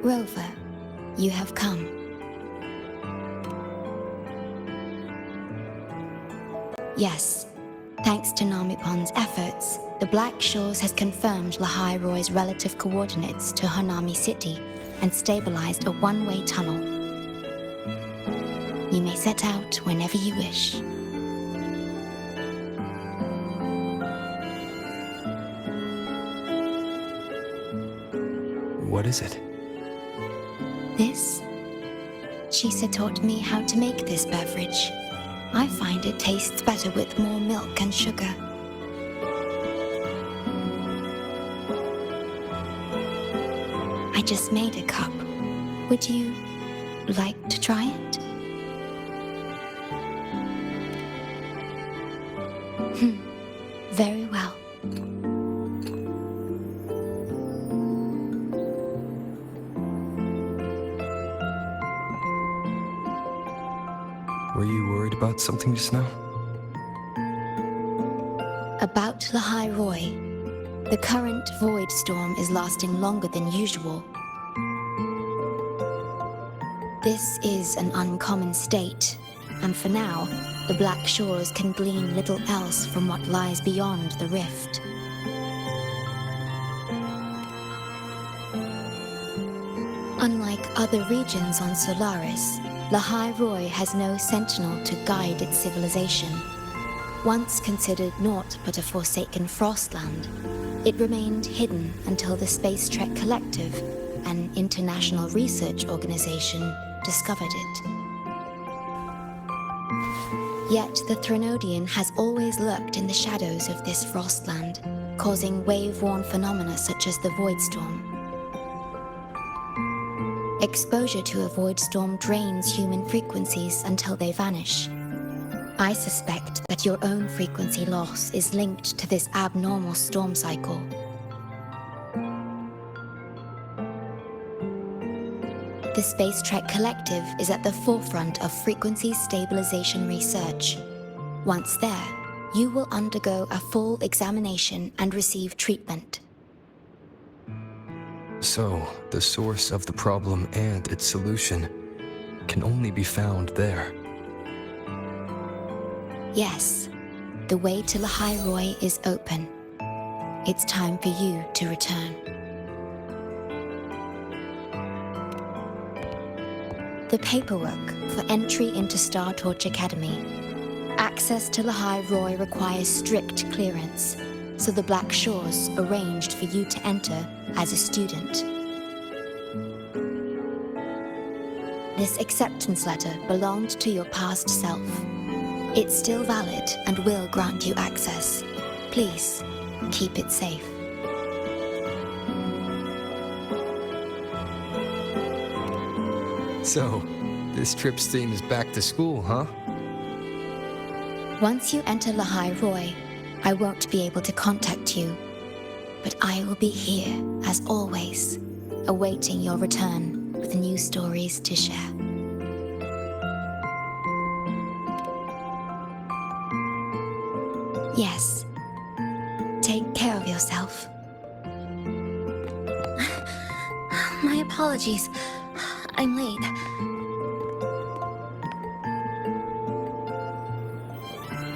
Rover, you have come. Yes, thanks to Namipon's efforts, the Black Shores has confirmed Lahai-Roi's relative coordinates to Hanami City and stabilized a one-way tunnel. You may set out whenever you wish. What is it? This? Shisa taught me how to make this beverage. I find it tastes better with more milk and sugar. I just made a cup. Would you like to try it? Very well. Were you worried about something just now? About Lahai-Roi. The current void storm is lasting longer than usual. This is an uncommon state, and for now, the Black Shores can glean little else from what lies beyond the rift. Unlike other regions on Solaris, Lahai-Roi has no sentinel to guide its civilization. Once considered naught but a forsaken frostland, it remained hidden until the Space Trek Collective, an international research organization, discovered it. Yet the Threnodian has always lurked in the shadows of this frostland, causing wave-worn phenomena such as the void storm. Exposure to a void storm drains human frequencies until they vanish. I suspect that your own frequency loss is linked to this abnormal storm cycle. The Space Trek Collective is at the forefront of frequency stabilization research. Once there, you will undergo a full examination and receive treatment. So, the source of the problem and its solution can only be found there. Yes, the way to Lahai-Roi is open. It's time for you to return. The paperwork for entry into Star Torch Academy. Access to Lahai-Roi requires strict clearance, so the Black Shores arranged for you to enter as a student. This acceptance letter belonged to your past self. It's still valid and will grant you access. Please, keep it safe. So, this trip's theme is back to school, huh? Once you enter Lahai-Roi, I won't be able to contact you, but I will be here, as always, awaiting your return with new stories to share. Yes. Take care of yourself. My apologies. I'm late.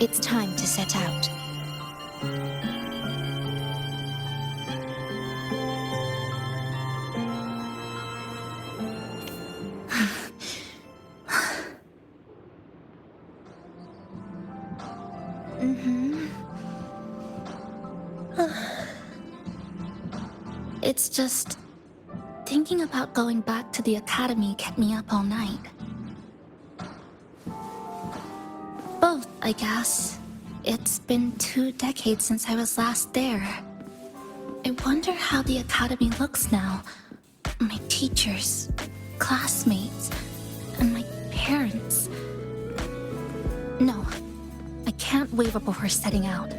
It's time to set out. It's just... thinking about going back to the academy kept me up all night. Both, I guess. It's been 2 decades since I was last there. I wonder how the academy looks now. My teachers, classmates, and my parents. No, I can't waver before setting out.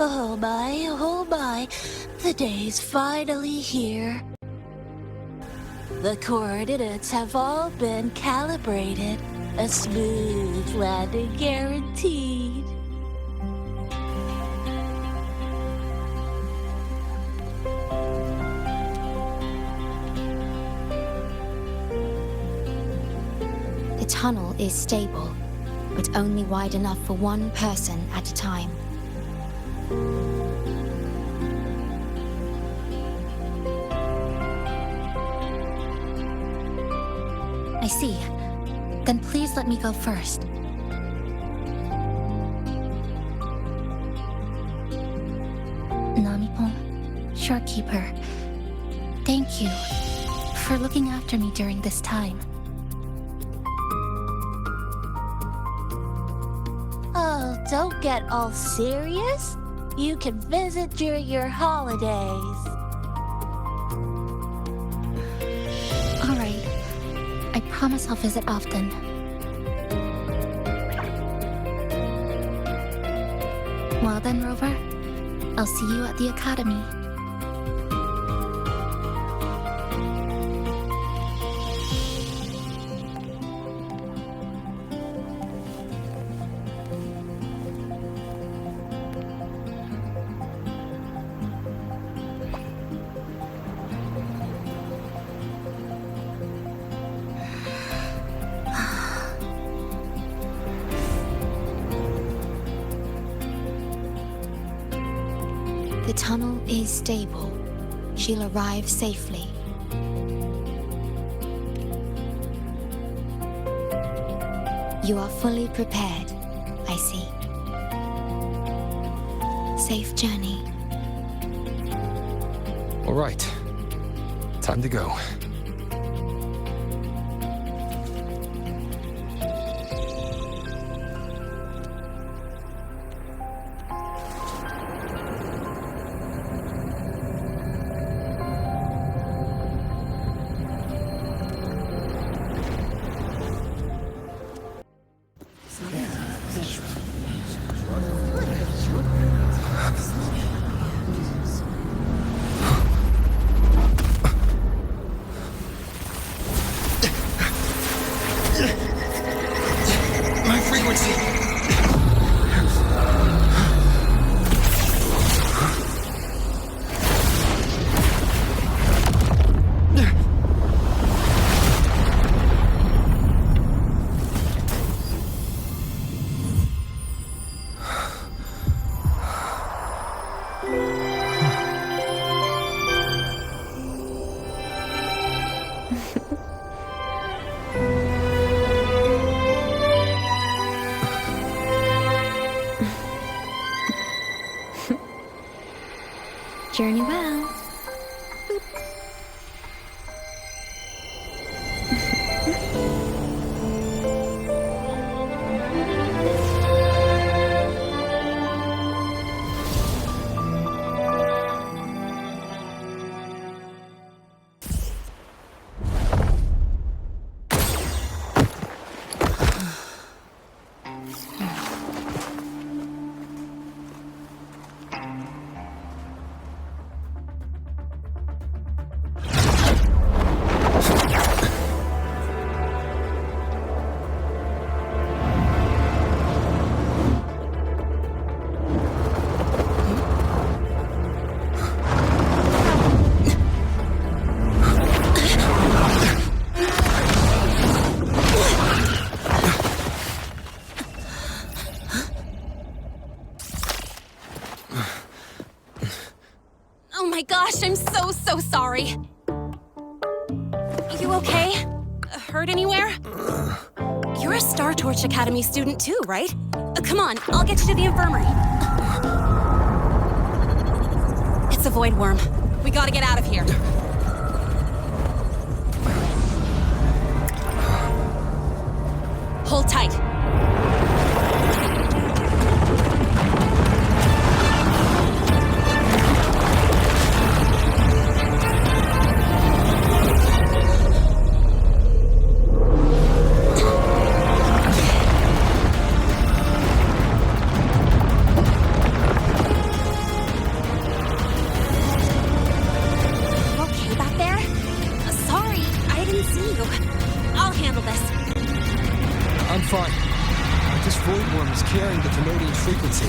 Oh my, the day's finally here. The coordinates have all been calibrated. A smooth landing guaranteed. The tunnel is stable, but only wide enough for one person at a time. I see. Then please let me go first. Namipon, Shorekeeper, thank you for looking after me during this time. Oh, don't get all serious. You can visit during your holidays. All right. I promise I'll visit often. Well then, Rover, I'll see you at the academy. The tunnel is stable. She'll arrive safely. You are fully prepared, I see. Safe journey. All right. Time to go. My frequency! Journey well. Oh my gosh, I'm so sorry. You okay? Hurt anywhere? You're a Star Torch Academy student too, right? Come on, I'll get you to the infirmary. It's a void worm. We gotta get out of here. Hold tight. fine. This void worm is carrying the Canadian frequency.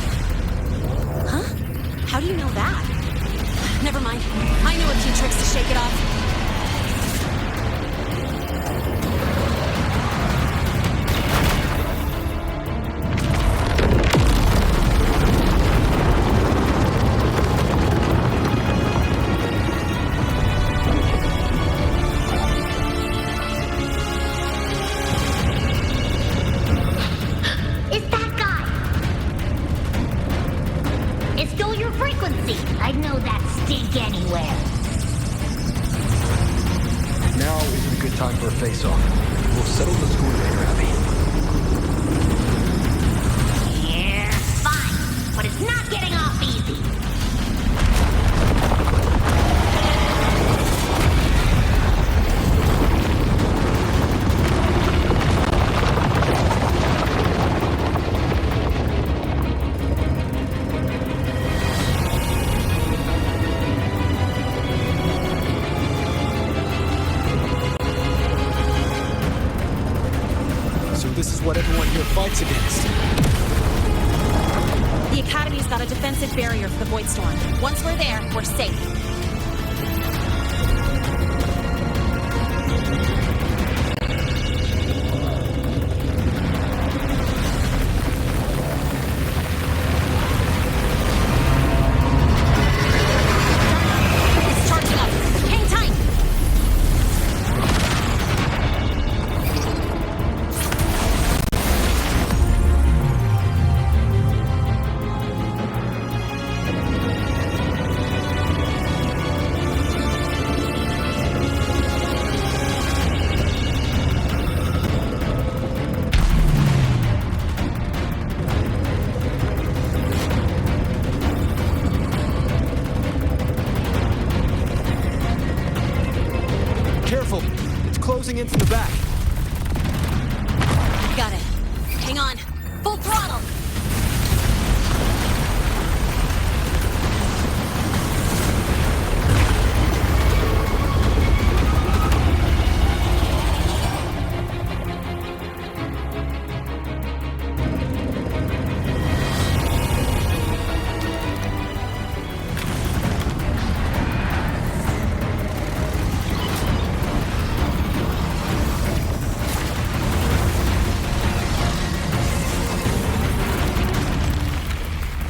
Huh? How do you know that? Never mind. I know a few tricks to shake it off. It's that guy! It stole your frequency! I'd know that stink anywhere. Now isn't a good time for a face-off. We'll settle the score later, Abby. Yeah, fine. But it's not getting off easy. So this is what everyone here fights against. The Academy's got a defensive barrier for the Void Storm. Once we're there, we're safe. It's charging up. Hang tight! Careful! It's closing in from the back. Got it. Hang on. Full throttle!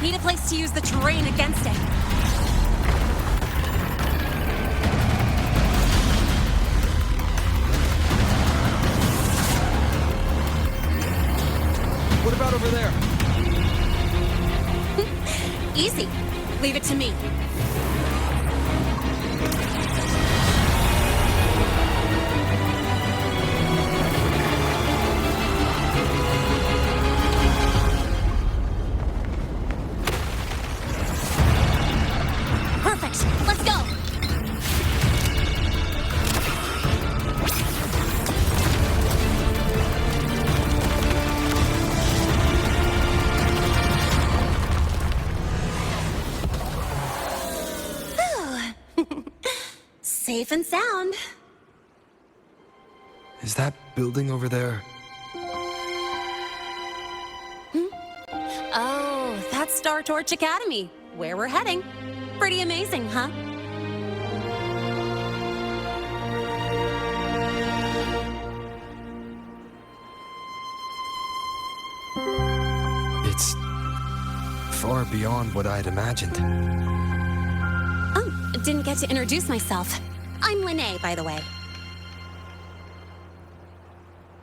Need a place to use the terrain against it. What about over there? Easy. Leave it to me. Perfect. Let's go. Safe and sound. Is that building over there? Oh, that's Star Torch Academy, where we're heading. Pretty amazing, huh? It's far beyond what I'd imagined. Oh, didn't get to introduce myself. I'm Lynae, by the way.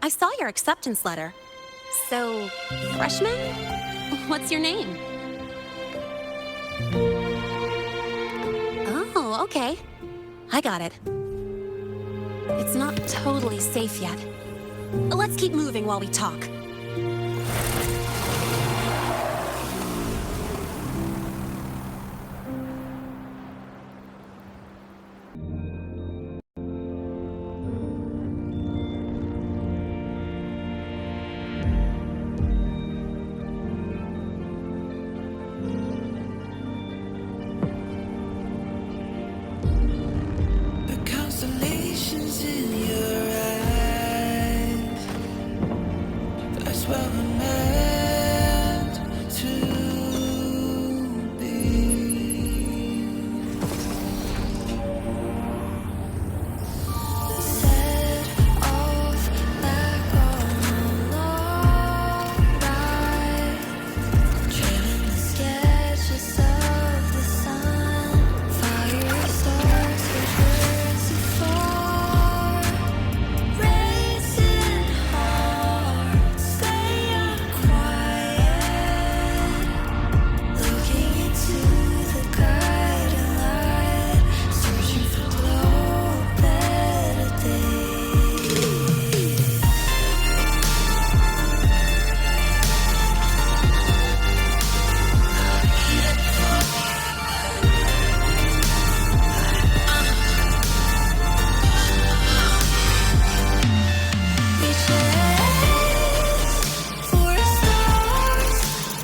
I saw your acceptance letter. So, freshman? What's your name? Oh, okay. I got it. It's not totally safe yet. Let's keep moving while we talk. Constellations in your eyes. That's where we're meant to be. Set off back on a long ride, trailing the sketches of the sun. Fire starts with words of far, racing hard, staying quiet, looking into the guiding light, searching for glow, better days. We chase for stars,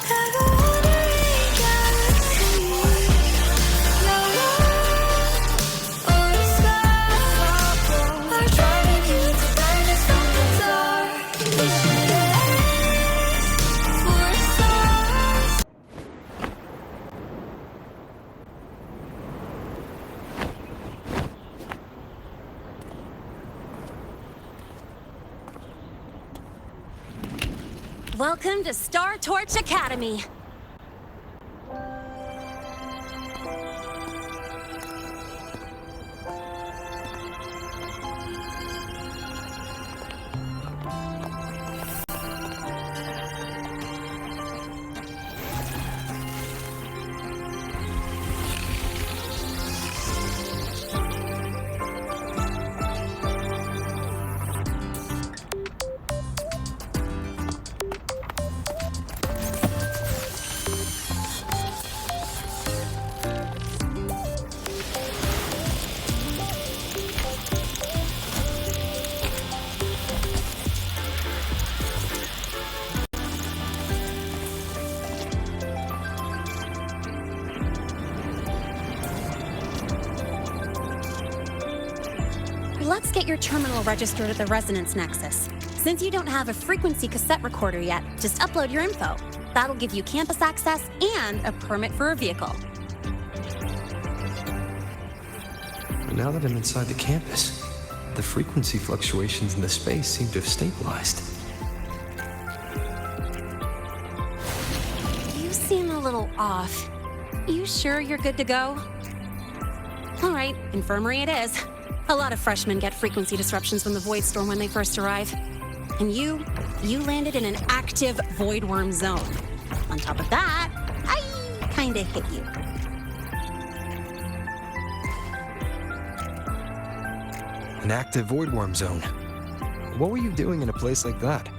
have a wandering galaxy. No love or a sky, are driving you to brightness from the dark. We chase for stars. Welcome to Star Torch Academy. Let's get your terminal registered at the Resonance Nexus. Since you don't have a frequency cassette recorder yet, just upload your info. That'll give you campus access and a permit for a vehicle. Now that I'm inside the campus, the frequency fluctuations in the space seem to have stabilized. You seem a little off. You sure you're good to go? All right, infirmary it is. A lot of freshmen get frequency disruptions from the Void Storm when they first arrive. And you landed in an active void worm zone. On top of that, I kinda hit you. An active void worm zone. What were you doing in a place like that?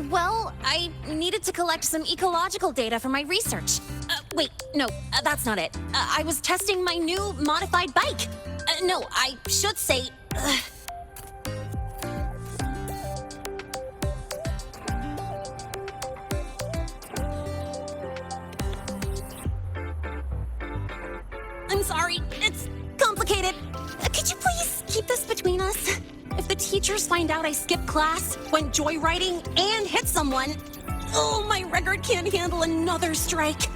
Well, I needed to collect some ecological data for my research. Wait, no, that's not it. I was testing my new modified bike. No, I should say... I'm sorry, it's complicated. Could you please keep this between us? If the teachers find out I skipped class, went joyriding, and hit someone, oh, my record can't handle another strike.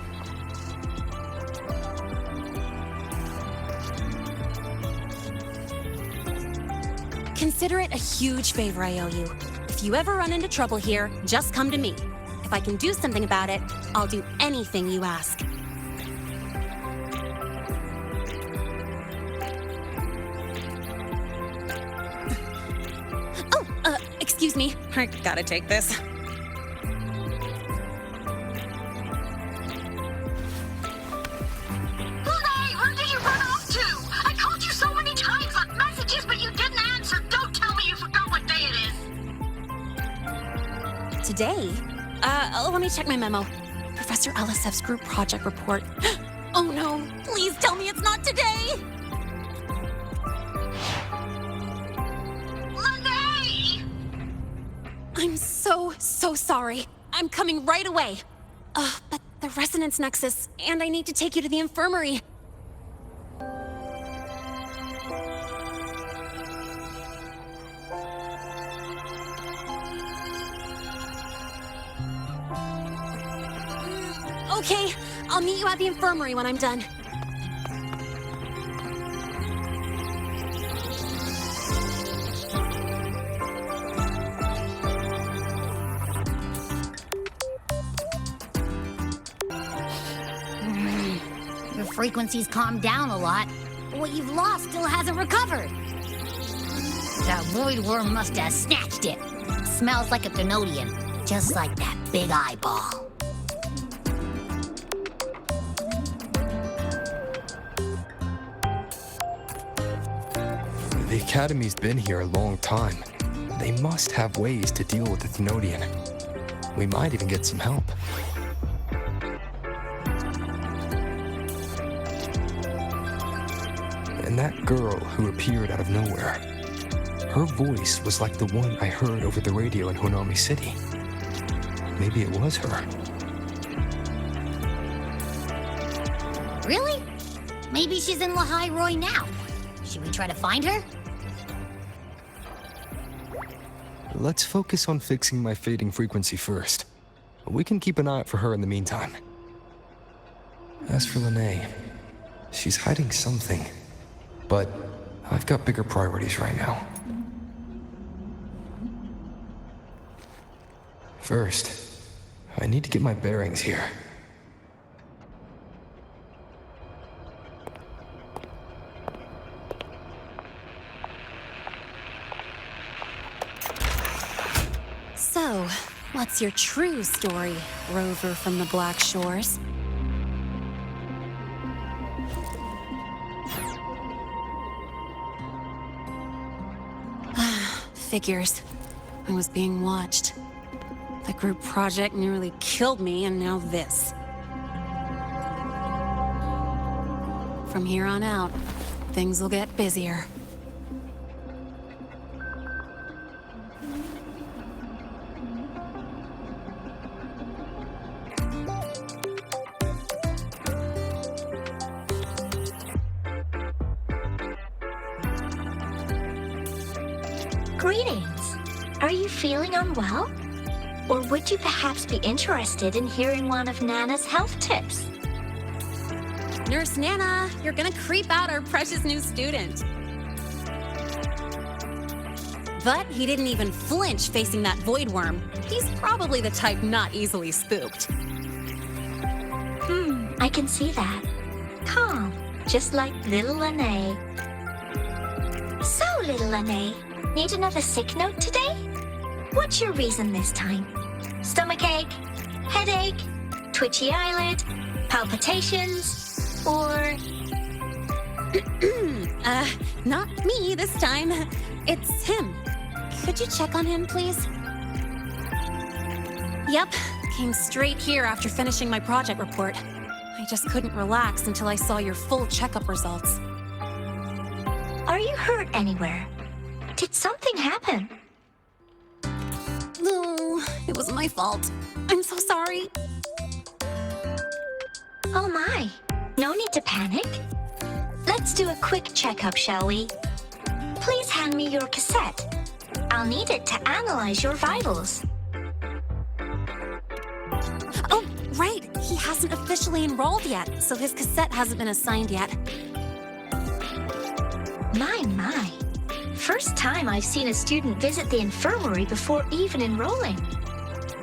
Consider it a huge favor I owe you. If you ever run into trouble here, just come to me. If I can do something about it, I'll do anything you ask. Excuse me, I gotta take this. Lahai, where did you run off to? I called you so many times on messages, but you didn't answer. Don't tell me you forgot what day it is. Today? Let me check my memo. Professor Elisev's group project report. Oh no, please tell me it's not today! Lynae! I'm so sorry. I'm coming right away. But the Resonance Nexus, and I need to take you to the infirmary. Okay, I'll meet you at the infirmary when I'm done. Your frequency's calmed down a lot. What you've lost still hasn't recovered. That void worm must have snatched it. Smells like a Thenodian, just like that big eyeball. The Academy's been here a long time. They must have ways to deal with the Thenodian. We might even get some help. And that girl who appeared out of nowhere, her voice was like the one I heard over the radio in Honami City. Maybe it was her. Really? Maybe she's in Lahai-Roi now. Should we try to find her? Let's focus on fixing my fading frequency first. We can keep an eye out for her in the meantime. As for Lynae, she's hiding something. But I've got bigger priorities right now. First, I need to get my bearings here. So, what's your true story, rover from the Black Shores? Figures. I was being watched. The group project nearly killed me, and now this. From here on out, things will get busier. Greetings. Are you feeling unwell? Or would you perhaps be interested in hearing one of Nana's health tips? Nurse Nana, you're gonna creep out our precious new student. But he didn't even flinch facing that void worm. He's probably the type not easily spooked. I can see that. Calm, just like little Lynae. So, little Lynae, need another sick note today? What's your reason this time? Stomachache, headache, twitchy eyelid, palpitations, or... Not me this time. It's him. Could you check on him, please? Yep, came straight here after finishing my project report. I just couldn't relax until I saw your full checkup results. Are you hurt anywhere? Did something happen? No, it was my fault. I'm so sorry. Oh my, no need to panic. Let's do a quick checkup, shall we? Please hand me your cassette. I'll need it to analyze your vitals. Oh, right. He hasn't officially enrolled yet, so his cassette hasn't been assigned yet. My. First time I've seen a student visit the infirmary before even enrolling.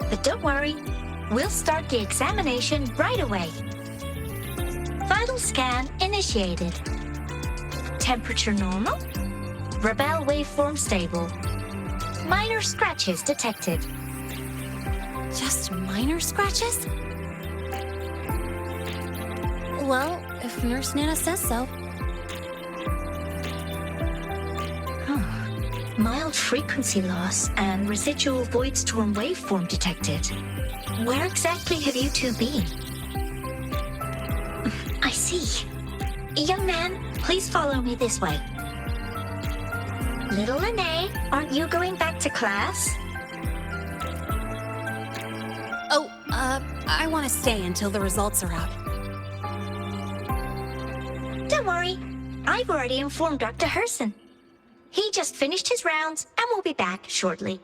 But don't worry, we'll start the examination right away. Vital scan initiated. Temperature normal. Rebel waveform stable. Minor scratches detected. Just minor scratches? Well, if Nurse Nana says so. Mild frequency loss and residual void storm waveform detected. Where exactly have you two been? I see. Young man, please follow me this way. Little Lynae, aren't you going back to class? Oh, I want to stay until the results are out. Don't worry, I've already informed Dr. Herson. He just finished his rounds and will be back shortly.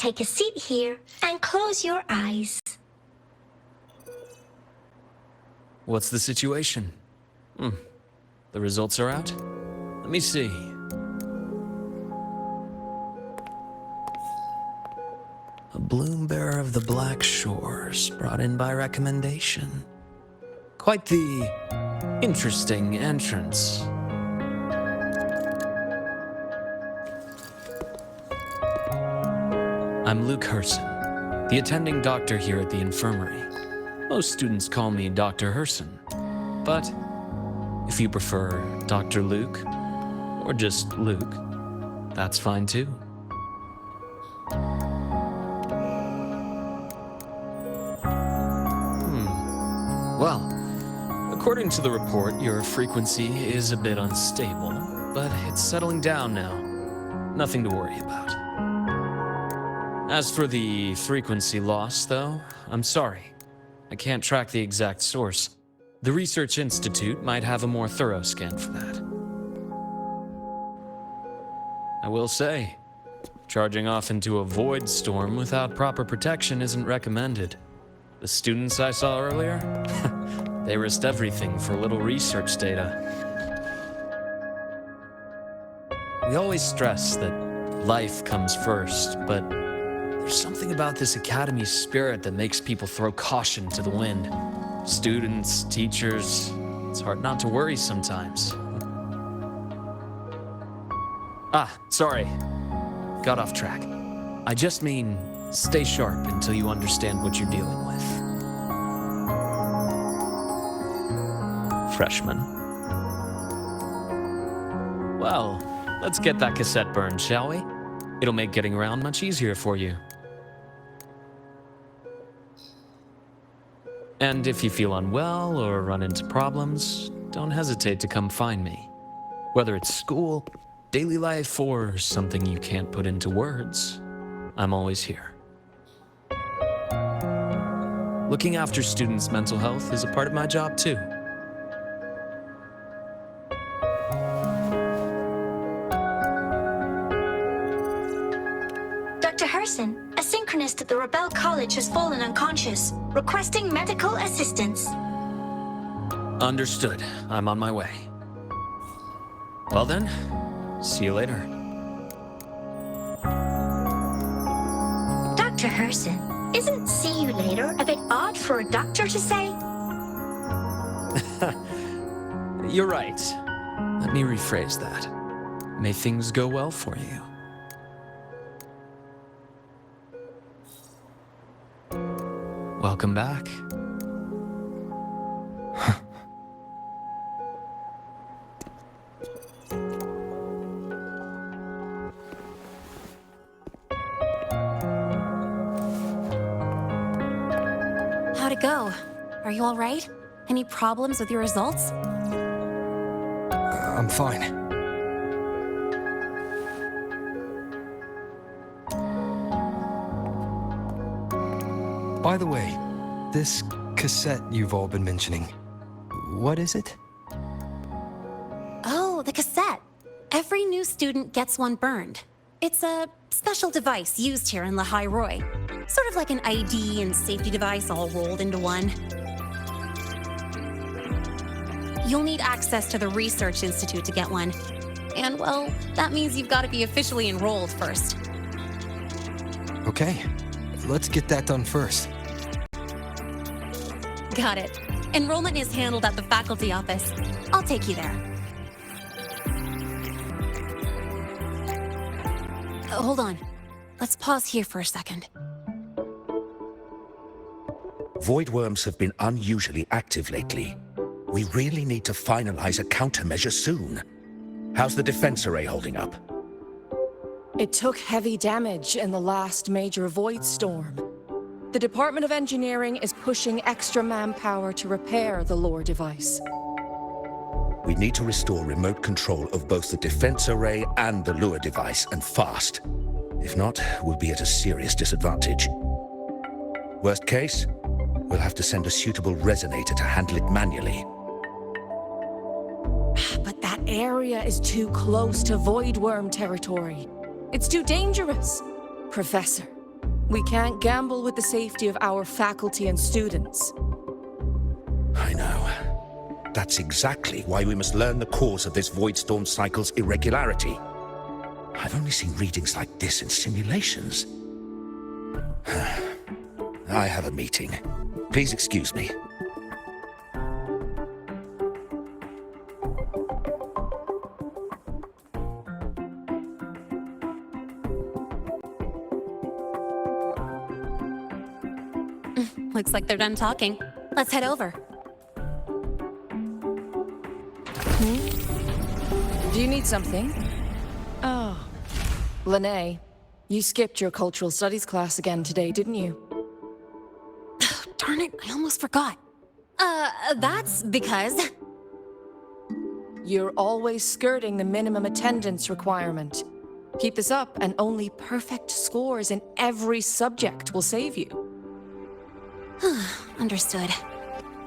take a seat here and close your eyes. What's the situation? The results are out? Let me see. A bloom bearer of the Black Shores, brought in by recommendation. Quite the interesting entrance. I'm Luukharsen, the attending doctor here at the infirmary. Most students call me Dr. Herson, but if you prefer Dr. Luke, or just Luke, that's fine too. Well, according to the report, your frequency is a bit unstable, but it's settling down now. Nothing to worry about. As for the frequency loss, though, I'm sorry. I can't track the exact source. The Research Institute might have a more thorough scan for that. I will say, charging off into a void storm without proper protection isn't recommended. The students I saw earlier, they risked everything for a little research data. We always stress that life comes first, but there's something about this academy spirit that makes people throw caution to the wind. Students, teachers, it's hard not to worry sometimes. Sorry. Got off track. I just mean, stay sharp until you understand what you're dealing with. Freshman. Well, let's get that cassette burned, shall we? It'll make getting around much easier for you. And if you feel unwell or run into problems, don't hesitate to come find me. Whether it's school, daily life, or something you can't put into words, I'm always here. Looking after students' mental health is a part of my job too. Dr. Herson, a synchronist at the Rebel College has fallen unconscious, requesting medical assistance. Understood. I'm on my way. Well then, see you later. Dr. Herson, isn't see you later a bit odd for a doctor to say? You're right. Let me rephrase that. May things go well for you. Welcome back. How'd it go? Are you all right? Any problems with your results? I'm fine. By the way, this cassette you've all been mentioning, what is it? Oh, the cassette. Every new student gets one burned. It's a special device used here in Lahai-Roi. Sort of like an ID and safety device all rolled into one. You'll need access to the Research Institute to get one. And, well, that means you've got to be officially enrolled first. Okay, let's get that done first. Got it. Enrollment is handled at the faculty office. I'll take you there. Hold on. Let's pause here for a second. Void worms have been unusually active lately. We really need to finalize a countermeasure soon. How's the defense array holding up? It took heavy damage in the last major void storm. The Department of Engineering is pushing extra manpower to repair the lore device. We need to restore remote control of both the defense array and the lure device, and fast. If not, we'll be at a serious disadvantage. Worst case, we'll have to send a suitable resonator to handle it manually. But that area is too close to void worm territory. It's too dangerous. Professor, We can't gamble with the safety of our faculty and students. I know. That's exactly why we must learn the cause of this void storm cycle's irregularity. I've only seen readings like this in simulations. I have a meeting. Please excuse me. Looks like they're done talking. Let's head over. Do you need something? Oh. Lynae, you skipped your cultural studies class again today, didn't you? Darn it, I almost forgot. That's because... You're always skirting the minimum attendance requirement. Keep this up, and only perfect scores in every subject will save you. Understood.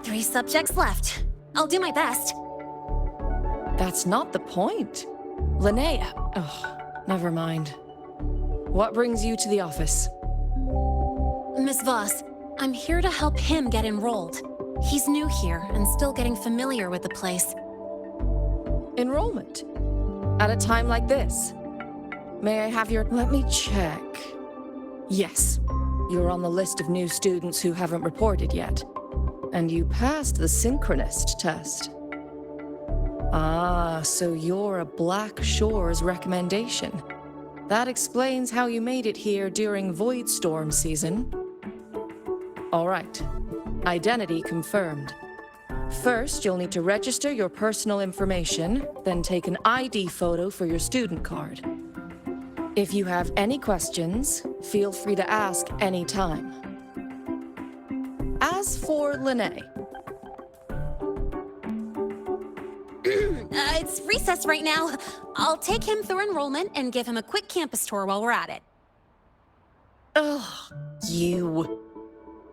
3 subjects left. I'll do my best. That's not the point. Lynae... Oh, never mind. What brings you to the office? Miss Voss, I'm here to help him get enrolled. He's new here and still getting familiar with the place. Enrollment? At a time like this? May I have your... Let me check. Yes, you're on the list of new students who haven't reported yet. And you passed the synchronist test. Ah, so you're a Black Shores recommendation. That explains how you made it here during Void Storm season. All right. Identity confirmed. First, you'll need to register your personal information, then take an ID photo for your student card. If you have any questions, feel free to ask anytime. As for Lynae... It's recess right now. I'll take him through enrollment and give him a quick campus tour while we're at it. Ugh, you.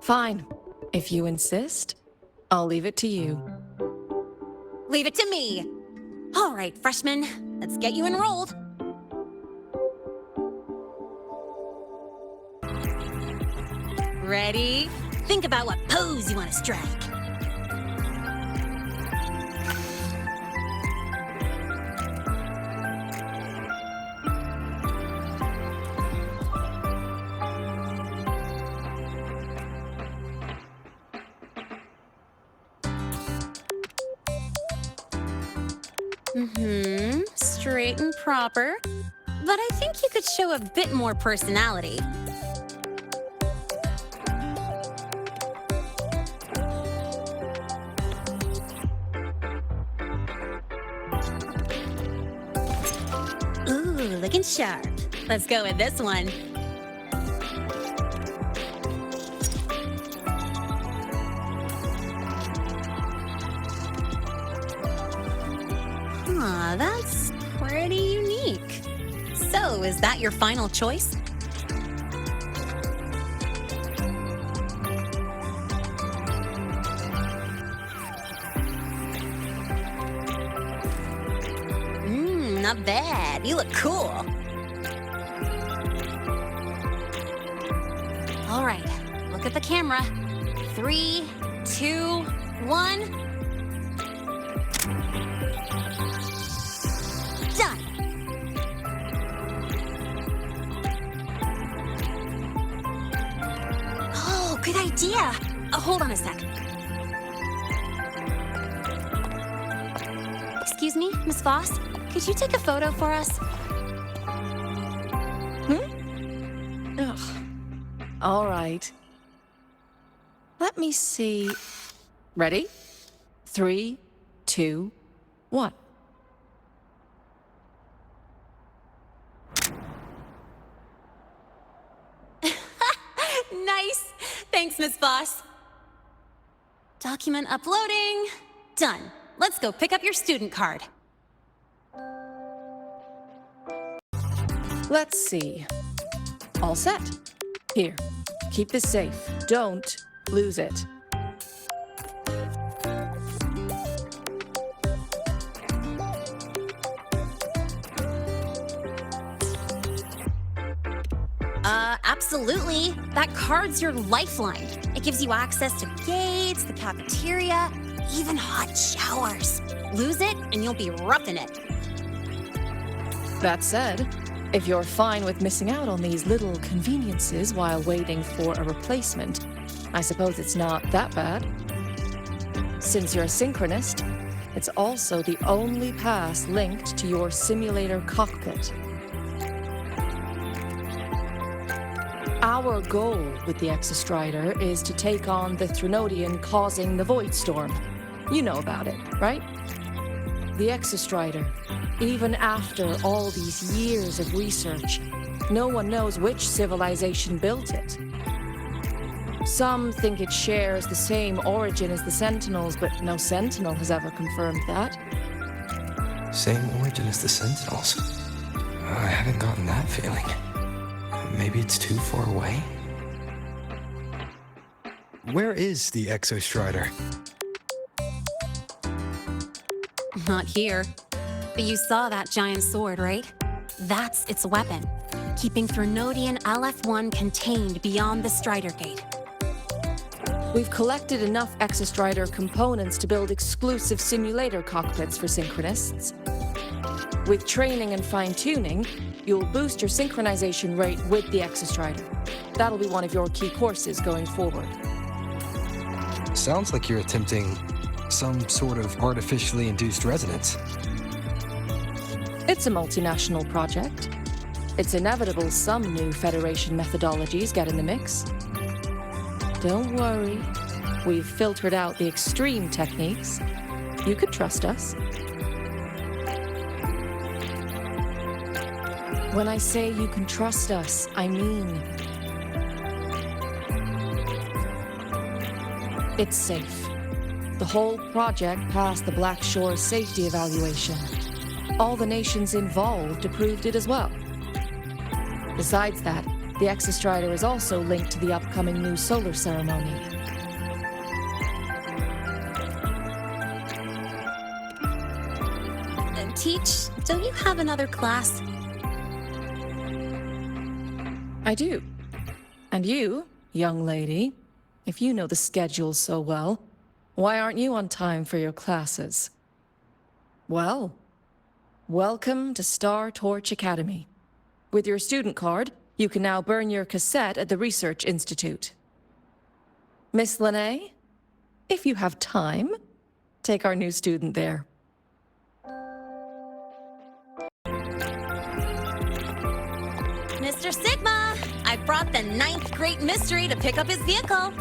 Fine. If you insist, I'll leave it to you. Leave it to me. All right, freshmen, let's get you enrolled. Ready? Think about what pose you want to strike. Straight and proper. But I think you could show a bit more personality. Ooh, looking sharp. Let's go with this one. That's pretty unique. So, is that your final choice? Not bad. You look cool. All right, look at the camera. 3, 2, 1. Done. Oh, good idea. Hold on a sec. Excuse me, Miss Voss? Could you take a photo for us? Ugh. All right. Let me see. Ready? 3, 2, 1. Nice. Thanks, Miss Voss. Document uploading. Done. Let's go pick up your student card. Let's see. All set. Here, keep this safe. Don't lose it. Absolutely. That card's your lifeline. It gives you access to gates, the cafeteria, even hot showers. Lose it, and you'll be roughing it. That said, if you're fine with missing out on these little conveniences while waiting for a replacement, I suppose it's not that bad. Since you're a synchronist, it's also the only pass linked to your simulator cockpit. Our goal with the Exostrider is to take on the Threnodian causing the Void Storm. You know about it, right? The Exostrider, even after all these years of research, no one knows which civilization built it. Some think it shares the same origin as the Sentinels, but no Sentinel has ever confirmed that. Same origin as the Sentinels. I haven't gotten that feeling. Maybe it's too far away? Where is the Exostrider? Not here. But you saw that giant sword, right? That's its weapon, keeping Threnodian LF1 contained beyond the Strider Gate. We've collected enough Exostrider components to build exclusive simulator cockpits for synchronists. With training and fine-tuning, you'll boost your synchronization rate with the Exostrider. That'll be one of your key courses going forward. Sounds like you're attempting some sort of artificially induced resonance. It's a multinational project. It's inevitable some new Federation methodologies get in the mix. Don't worry, we've filtered out the extreme techniques. You could trust us. When I say you can trust us, I mean it's safe. The whole project passed the Black Shore safety evaluation. All the nations involved approved it as well. Besides that, the Exostrider is also linked to the upcoming new solar ceremony. Teach, don't you have another class? I do. And you, young lady, if you know the schedule so well, why aren't you on time for your classes? Well, welcome to Star Torch Academy. With your student card, you can now burn your cassette at the Research Institute. Miss Lynae, if you have time, take our new student there. Mr. Sigma, I brought the 9th Great Mystery to pick up his vehicle.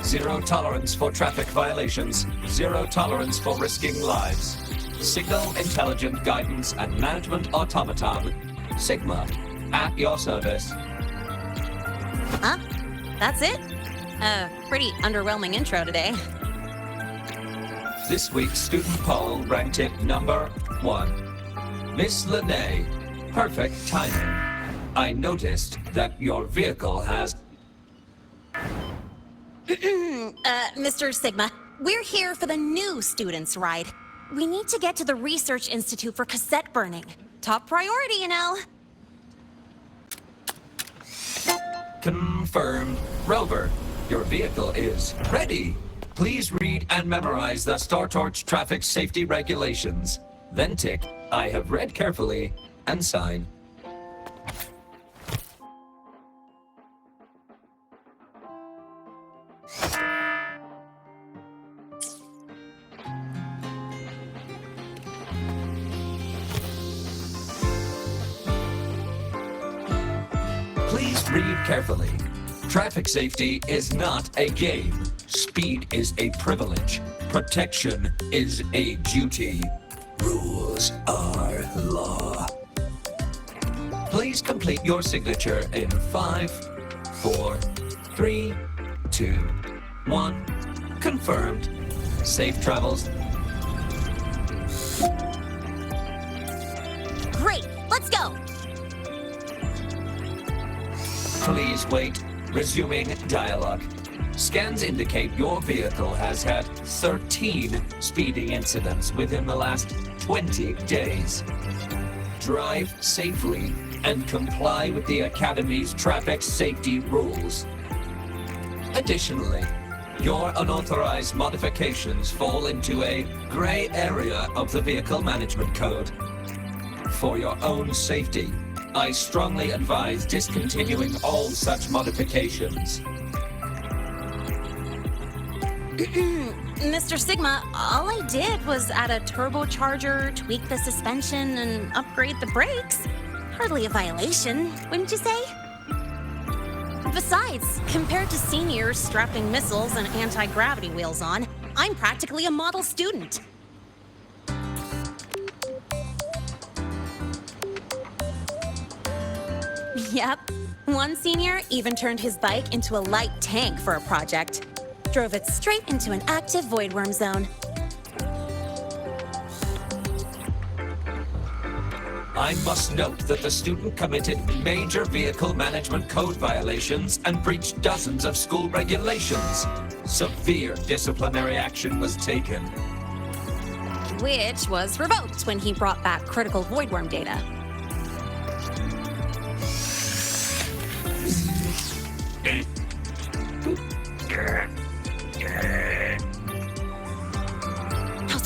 Zero tolerance for traffic violations. Zero tolerance for risking lives. Signal intelligent guidance and management automaton. Sigma, at your service. Huh? That's it? Pretty underwhelming intro today. This week's student poll ranked it number 1. Miss Lynae, perfect timing. I noticed that your vehicle has... Mr. Sigma, we're here for the new students' ride. We need to get to the Research Institute for cassette burning. Top priority, you know. Confirmed. Rover, your vehicle is ready. Please read and memorize the Star Torch traffic safety regulations. Then tick, I have read carefully, and sign. Please read carefully. Traffic safety is not a game. Speed is a privilege. Protection is a duty. Rules are law. Please complete your signature in 5, 4, 3, 2, 1. Confirmed. Safe travels. Great, let's go. Please wait. Resuming dialogue. Scans indicate your vehicle has had 13 speeding incidents within the last 20 days. drive safely, and comply with the Academy's traffic safety rules. Additionally, your unauthorized modifications fall into a gray area of the Vehicle Management Code. For your own safety, I strongly advise discontinuing all such modifications. Mr. Sigma, all I did was add a turbocharger, tweak the suspension, and upgrade the brakes. Hardly a violation, wouldn't you say? Besides, compared to seniors strapping missiles and anti-gravity wheels on, I'm practically a model student. Yep. One senior even turned his bike into a light tank for a project. Drove it straight into an active voidworm zone. I must note that the student committed major Vehicle Management Code violations and breached dozens of school regulations. Severe disciplinary action was taken. Which was revoked when he brought back critical voidworm data.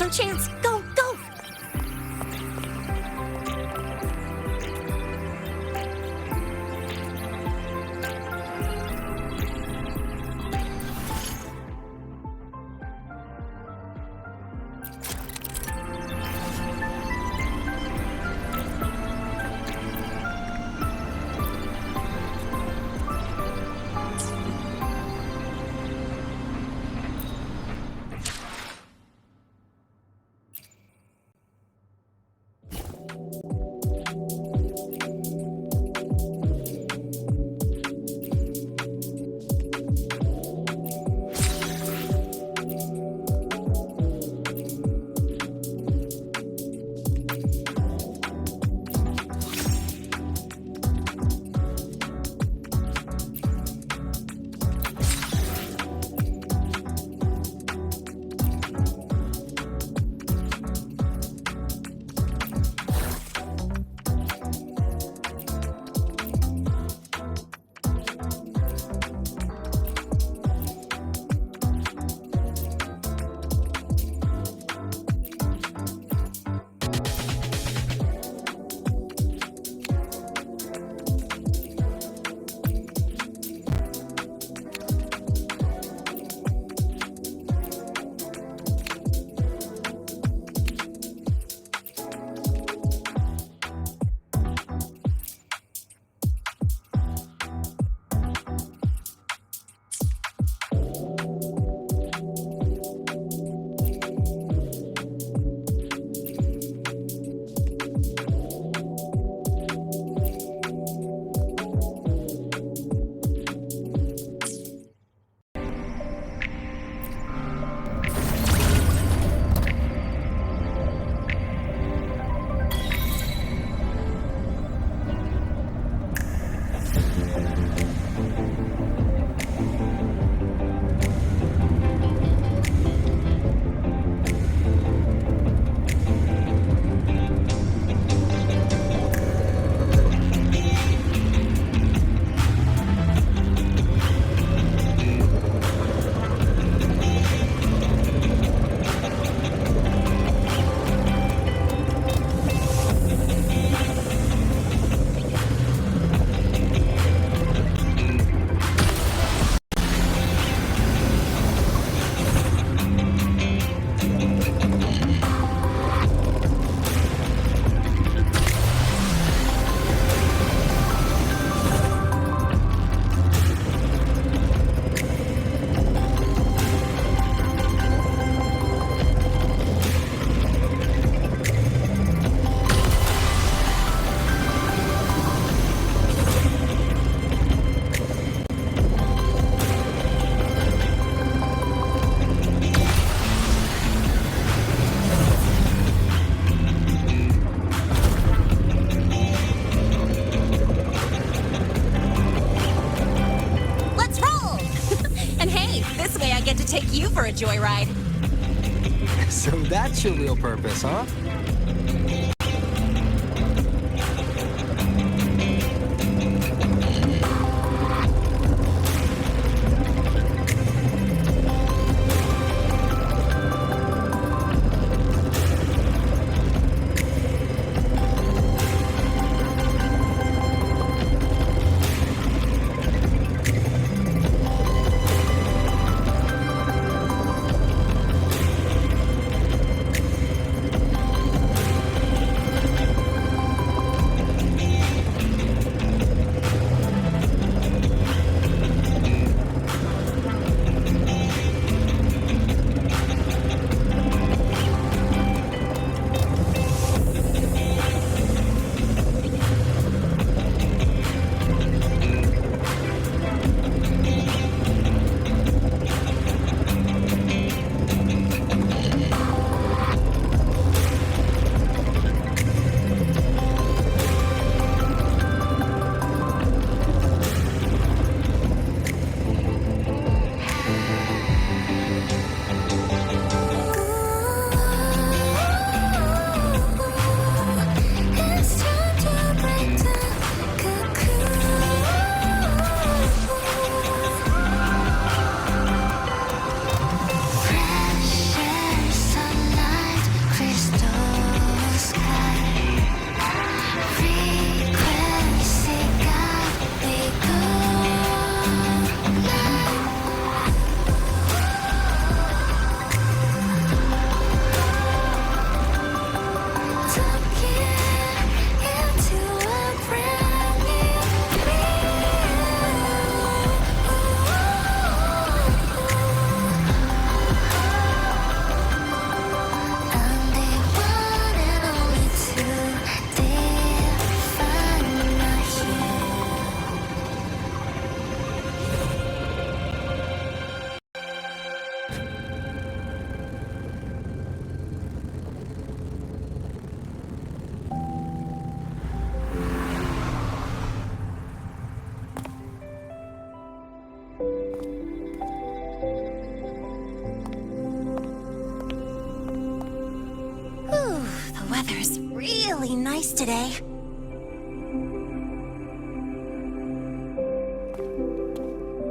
Now's our chance. Go, go! take you for a joyride. So that's your real purpose, huh? weather's really nice today.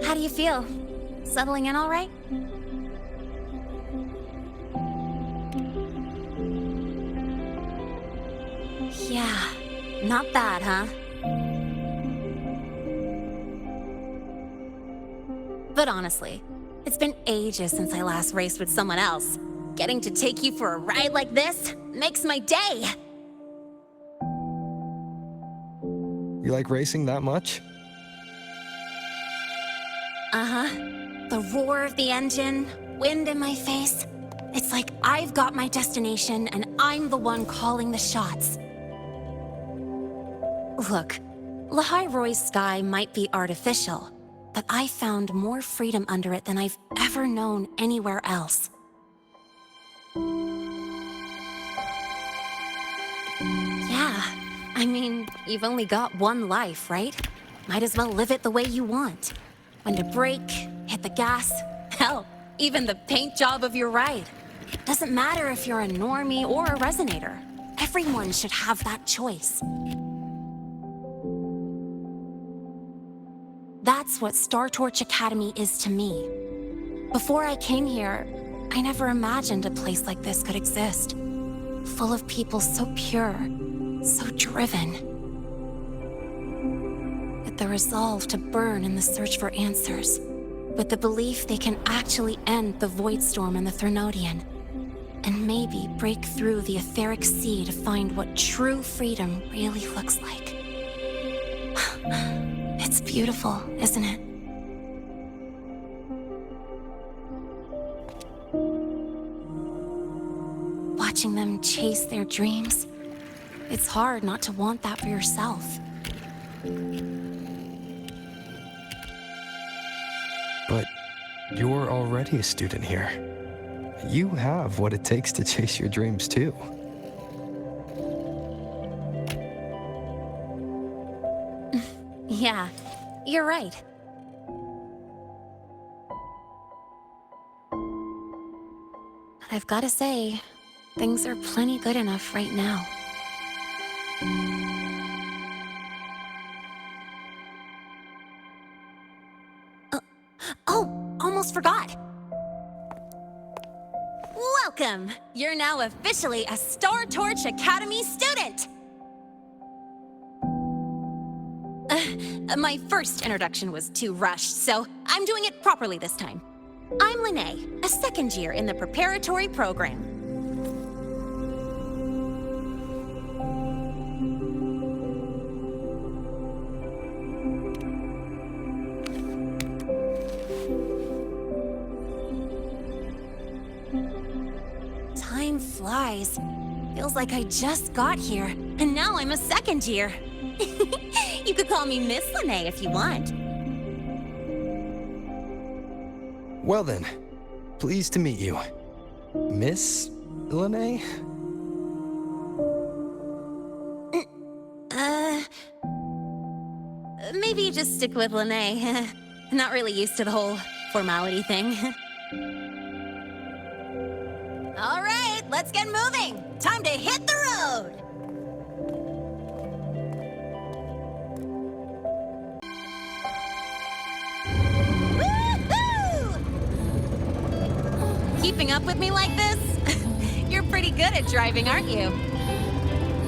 How do you feel? Settling in all right? Yeah, not bad, huh? But honestly, it's been ages since I last raced with someone else. Getting to take you for a ride like this makes my day! You like racing that much? Uh-huh. The roar of the engine, wind in my face. It's like I've got my destination and I'm the one calling the shots. Look, Lahai-Roi's sky might be artificial, but I found more freedom under it than I've ever known anywhere else. Yeah, I mean, you've only got one life, right? Might as well live it the way you want. When to brake, hit the gas, hell, even the paint job of your ride. Doesn't matter if you're a normie or a resonator. Everyone should have that choice. That's what Star Torch Academy is to me. Before I came here, I never imagined a place like this could exist. Full of people so pure, so driven. With the resolve to burn in the search for answers. With the belief they can actually end the Void Storm and the Threnodian. And maybe break through the etheric sea to find what true freedom really looks like. It's beautiful, isn't it? Watching them chase their dreams, it's hard not to want that for yourself. But you're already a student here. You have what it takes to chase your dreams, too. Yeah, you're right. But I've got to say, things are plenty good enough right now. Oh, almost forgot. Welcome! You're now officially a Star Torch Academy student! My first introduction was too rushed, so I'm doing it properly this time. I'm Lynae, a second year in the preparatory program. Time flies. Feels like I just got here, and now I'm a second year. You could call me Miss Lynae if you want. Well then, pleased to meet you. Miss Lynae? Maybe just stick with Lynae. Not really used to the whole formality thing. All right, let's get moving. Time to hit the road. Keeping up with me like this? You're pretty good at driving, aren't you?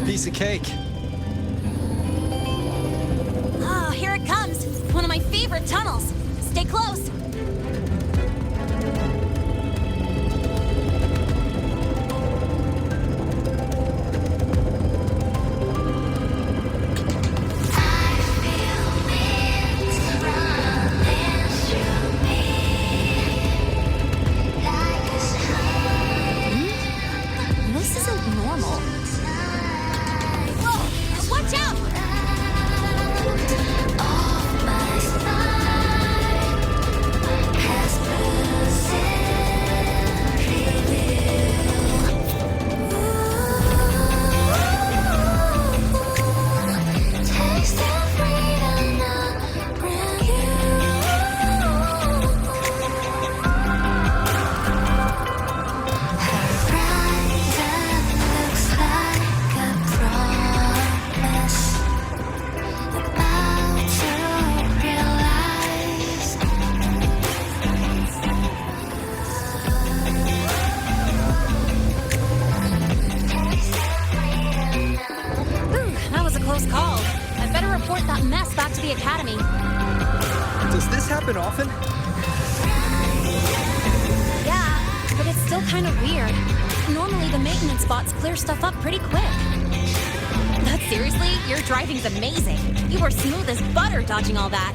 Piece of cake. Oh, here it comes. One of my favorite tunnels. Stay close. Close call. I'd better report that mess back to the academy. Does this happen often? Yeah, but it's still kind of weird. Normally the maintenance bots clear stuff up pretty quick. But seriously, your driving's amazing. You were smooth as butter dodging all that.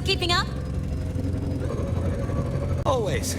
Keeping up? Always.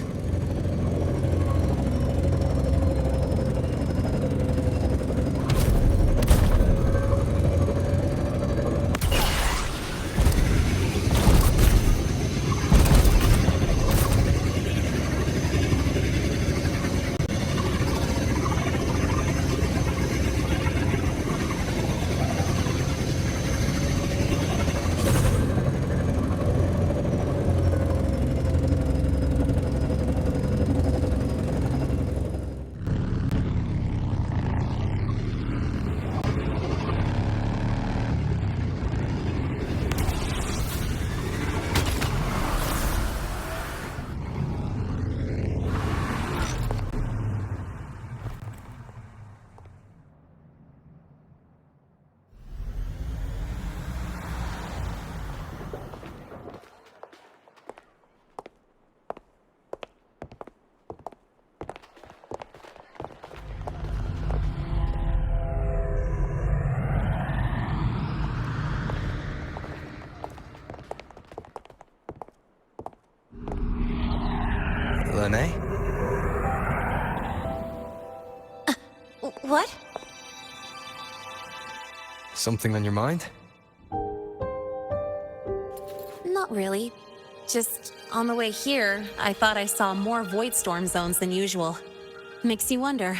Lynae? What? Something on your mind? Not really. Just on the way here, I thought I saw more void storm zones than usual. Makes you wonder.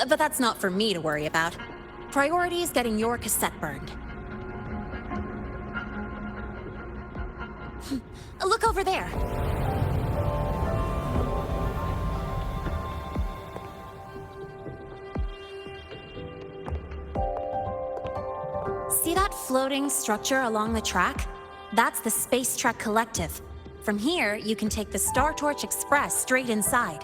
But that's not for me to worry about. Priority is getting your cassette burned. Look over there. See that floating structure along the track? That's the Space Trek Collective. From here, you can take the Star Torch Express straight inside.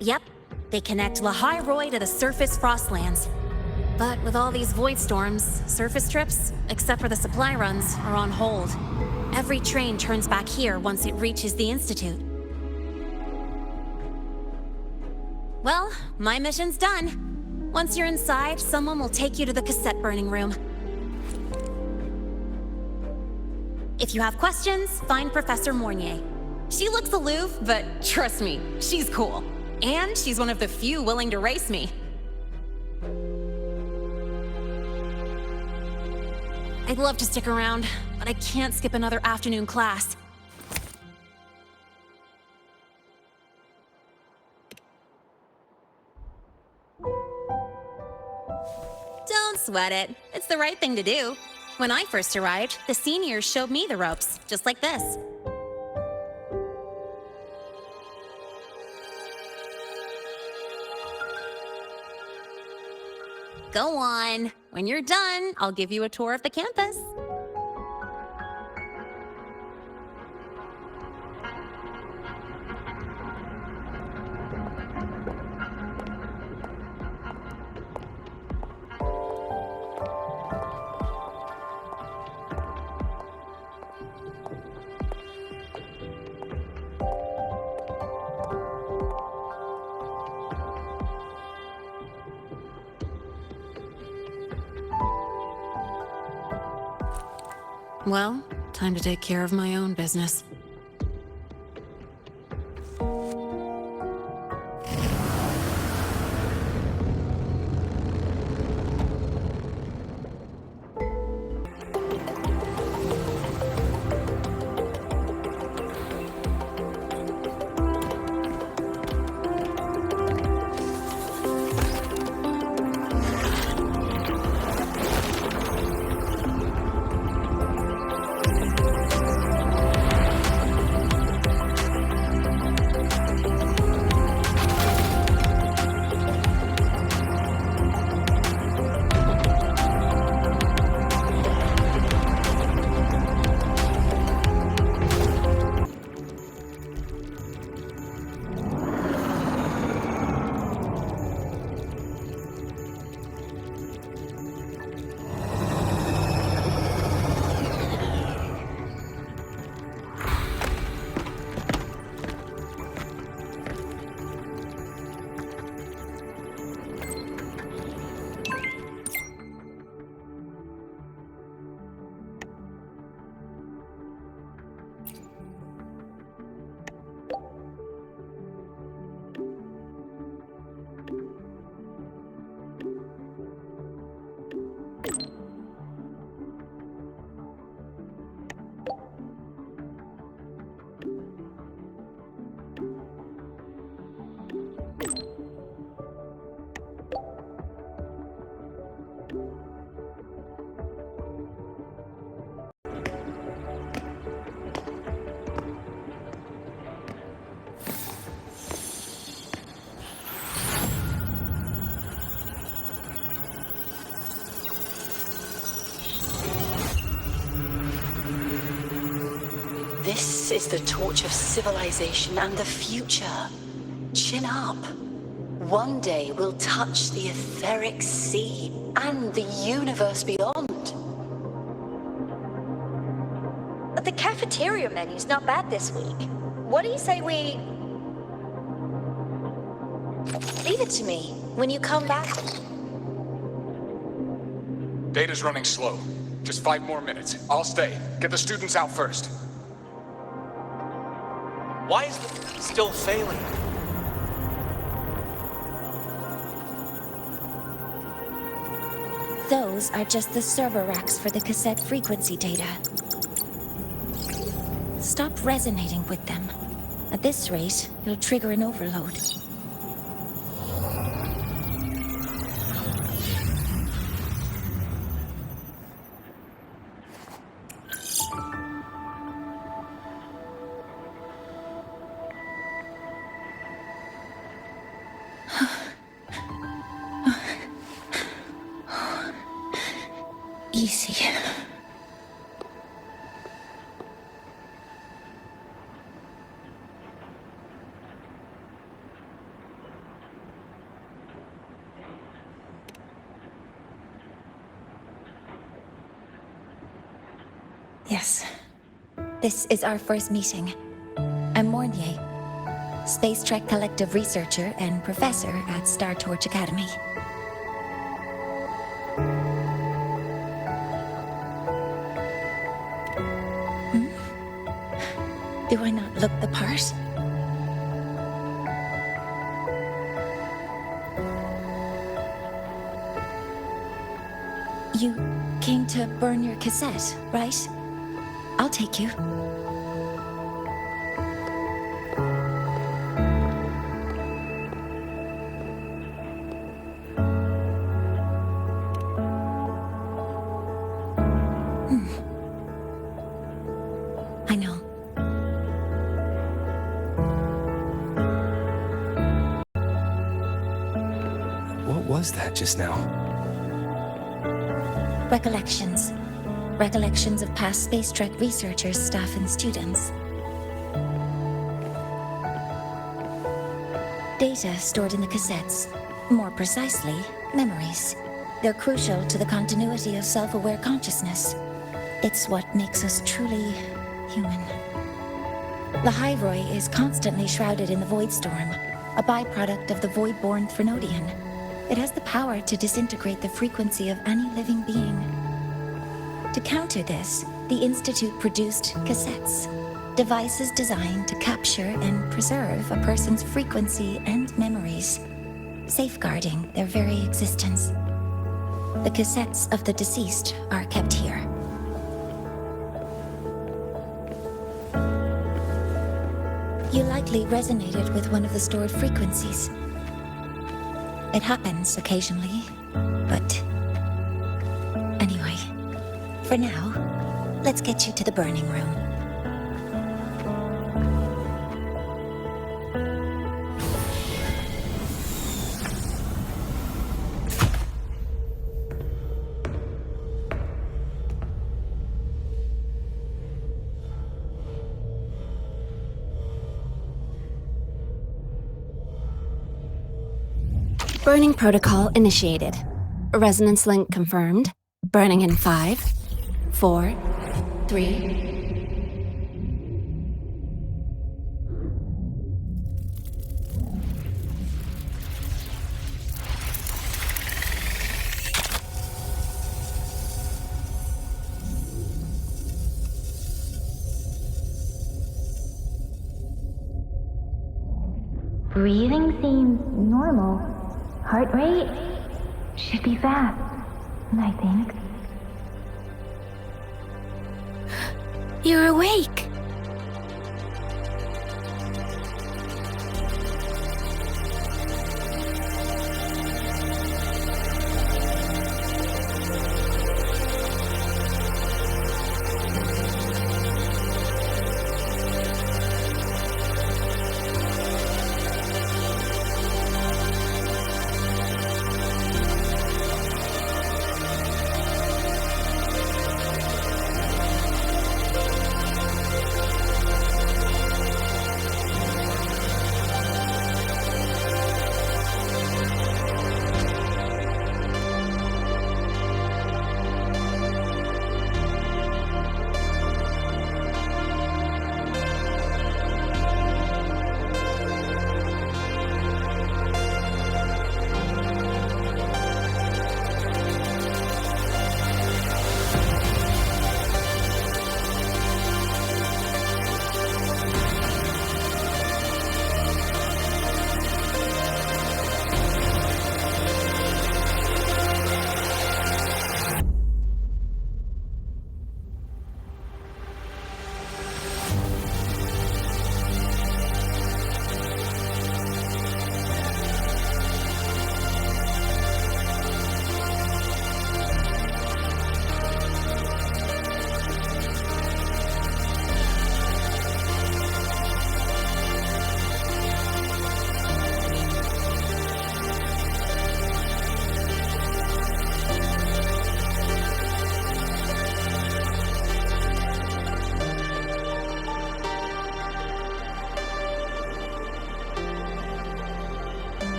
Yep, they connect Lahai-Roi to the surface Frostlands. But with all these void storms, surface trips, except for the supply runs, are on hold. Every train turns back here once it reaches the Institute. Well, my mission's done. Once you're inside, someone will take you to the cassette burning room. If you have questions, find Professor Mornye. She looks aloof, but trust me, she's cool. And she's one of the few willing to race me. I'd love to stick around, but I can't skip another afternoon class. Don't sweat it. It's the right thing to do. When I first arrived, the seniors showed me the ropes, just like this. Go on. When you're done, I'll give you a tour of the campus. Well, time to take care of my own business. This is the torch of civilization and the future. Chin up. One day we'll touch the etheric sea and the universe beyond. But the cafeteria menu's not bad this week. What do you say we... Leave it to me. When you come back... Data's running slow. Just 5 more minutes. I'll stay. Get the students out first. Why is it still failing? Those are just the server racks for the cassette frequency data. Stop resonating with them. At this rate, you'll trigger an overload. Easy. Yes. This is our first meeting. I'm Mornye, Space Trek Collective researcher and professor at Star Torch Academy. Do I not look the part? You came to burn your cassette, right? I'll take you. I know. What was that just now? Recollections. Recollections of past space trek researchers, staff, and students. Data stored in the cassettes. More precisely, memories. They're crucial to the continuity of self-aware consciousness. It's what makes us truly human. Lahai-Roi is constantly shrouded in the void storm, a byproduct of the void-born Threnodian. It has the power to disintegrate the frequency of any living being. To counter this, the Institute produced cassettes, devices designed to capture and preserve a person's frequency and memories, safeguarding their very existence. The cassettes of the deceased are kept here. You likely resonated with one of the stored frequencies. It happens occasionally, but anyway, for now, let's get you to the burning room. Burning protocol initiated. Resonance link confirmed. Burning in 5, 4, 3... Breathing seems normal. Heart rate should be fast, I think. You're awake!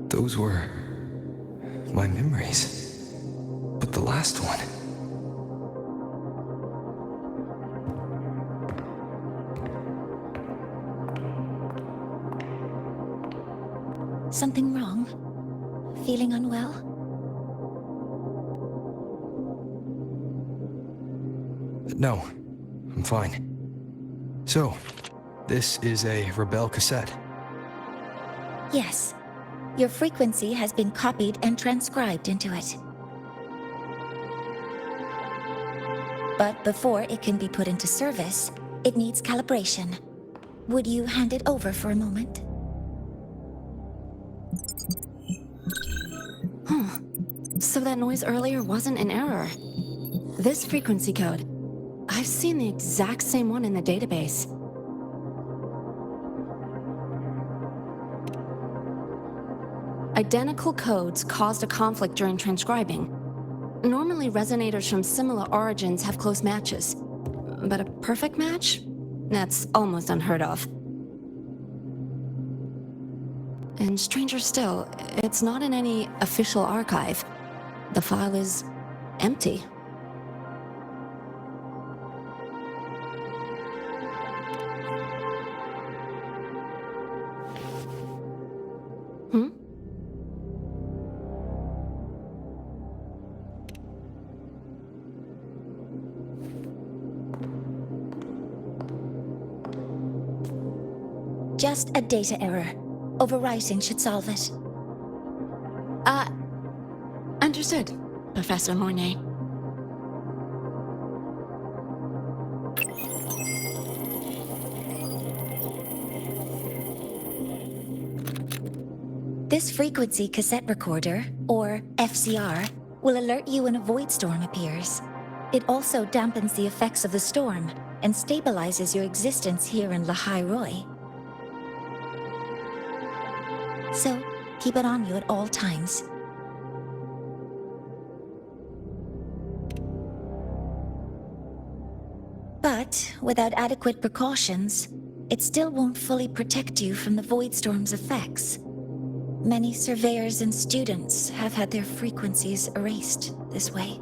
Those were my memories. But the last one... Something wrong? Feeling unwell? No, I'm fine. So, this is a Rebel cassette. Yes. Your frequency has been copied and transcribed into it. But before it can be put into service, it needs calibration. Would you hand it over for a moment? So that noise earlier wasn't an error. This frequency code, I've seen the exact same one in the database. Identical codes caused a conflict during transcribing. Normally, resonators from similar origins have close matches. But a perfect match? That's almost unheard of. And stranger still, it's not in any official archive. The file is empty. Hmm? Just a data error. Overwriting should solve it. Understood, Professor Mornye. This frequency cassette recorder, or FCR, will alert you when a void storm appears. It also dampens the effects of the storm and stabilizes your existence here in Lahai-Roi. So, keep it on you at all times. But, without adequate precautions, it still won't fully protect you from the void storm's effects. Many surveyors and students have had their frequencies erased this way.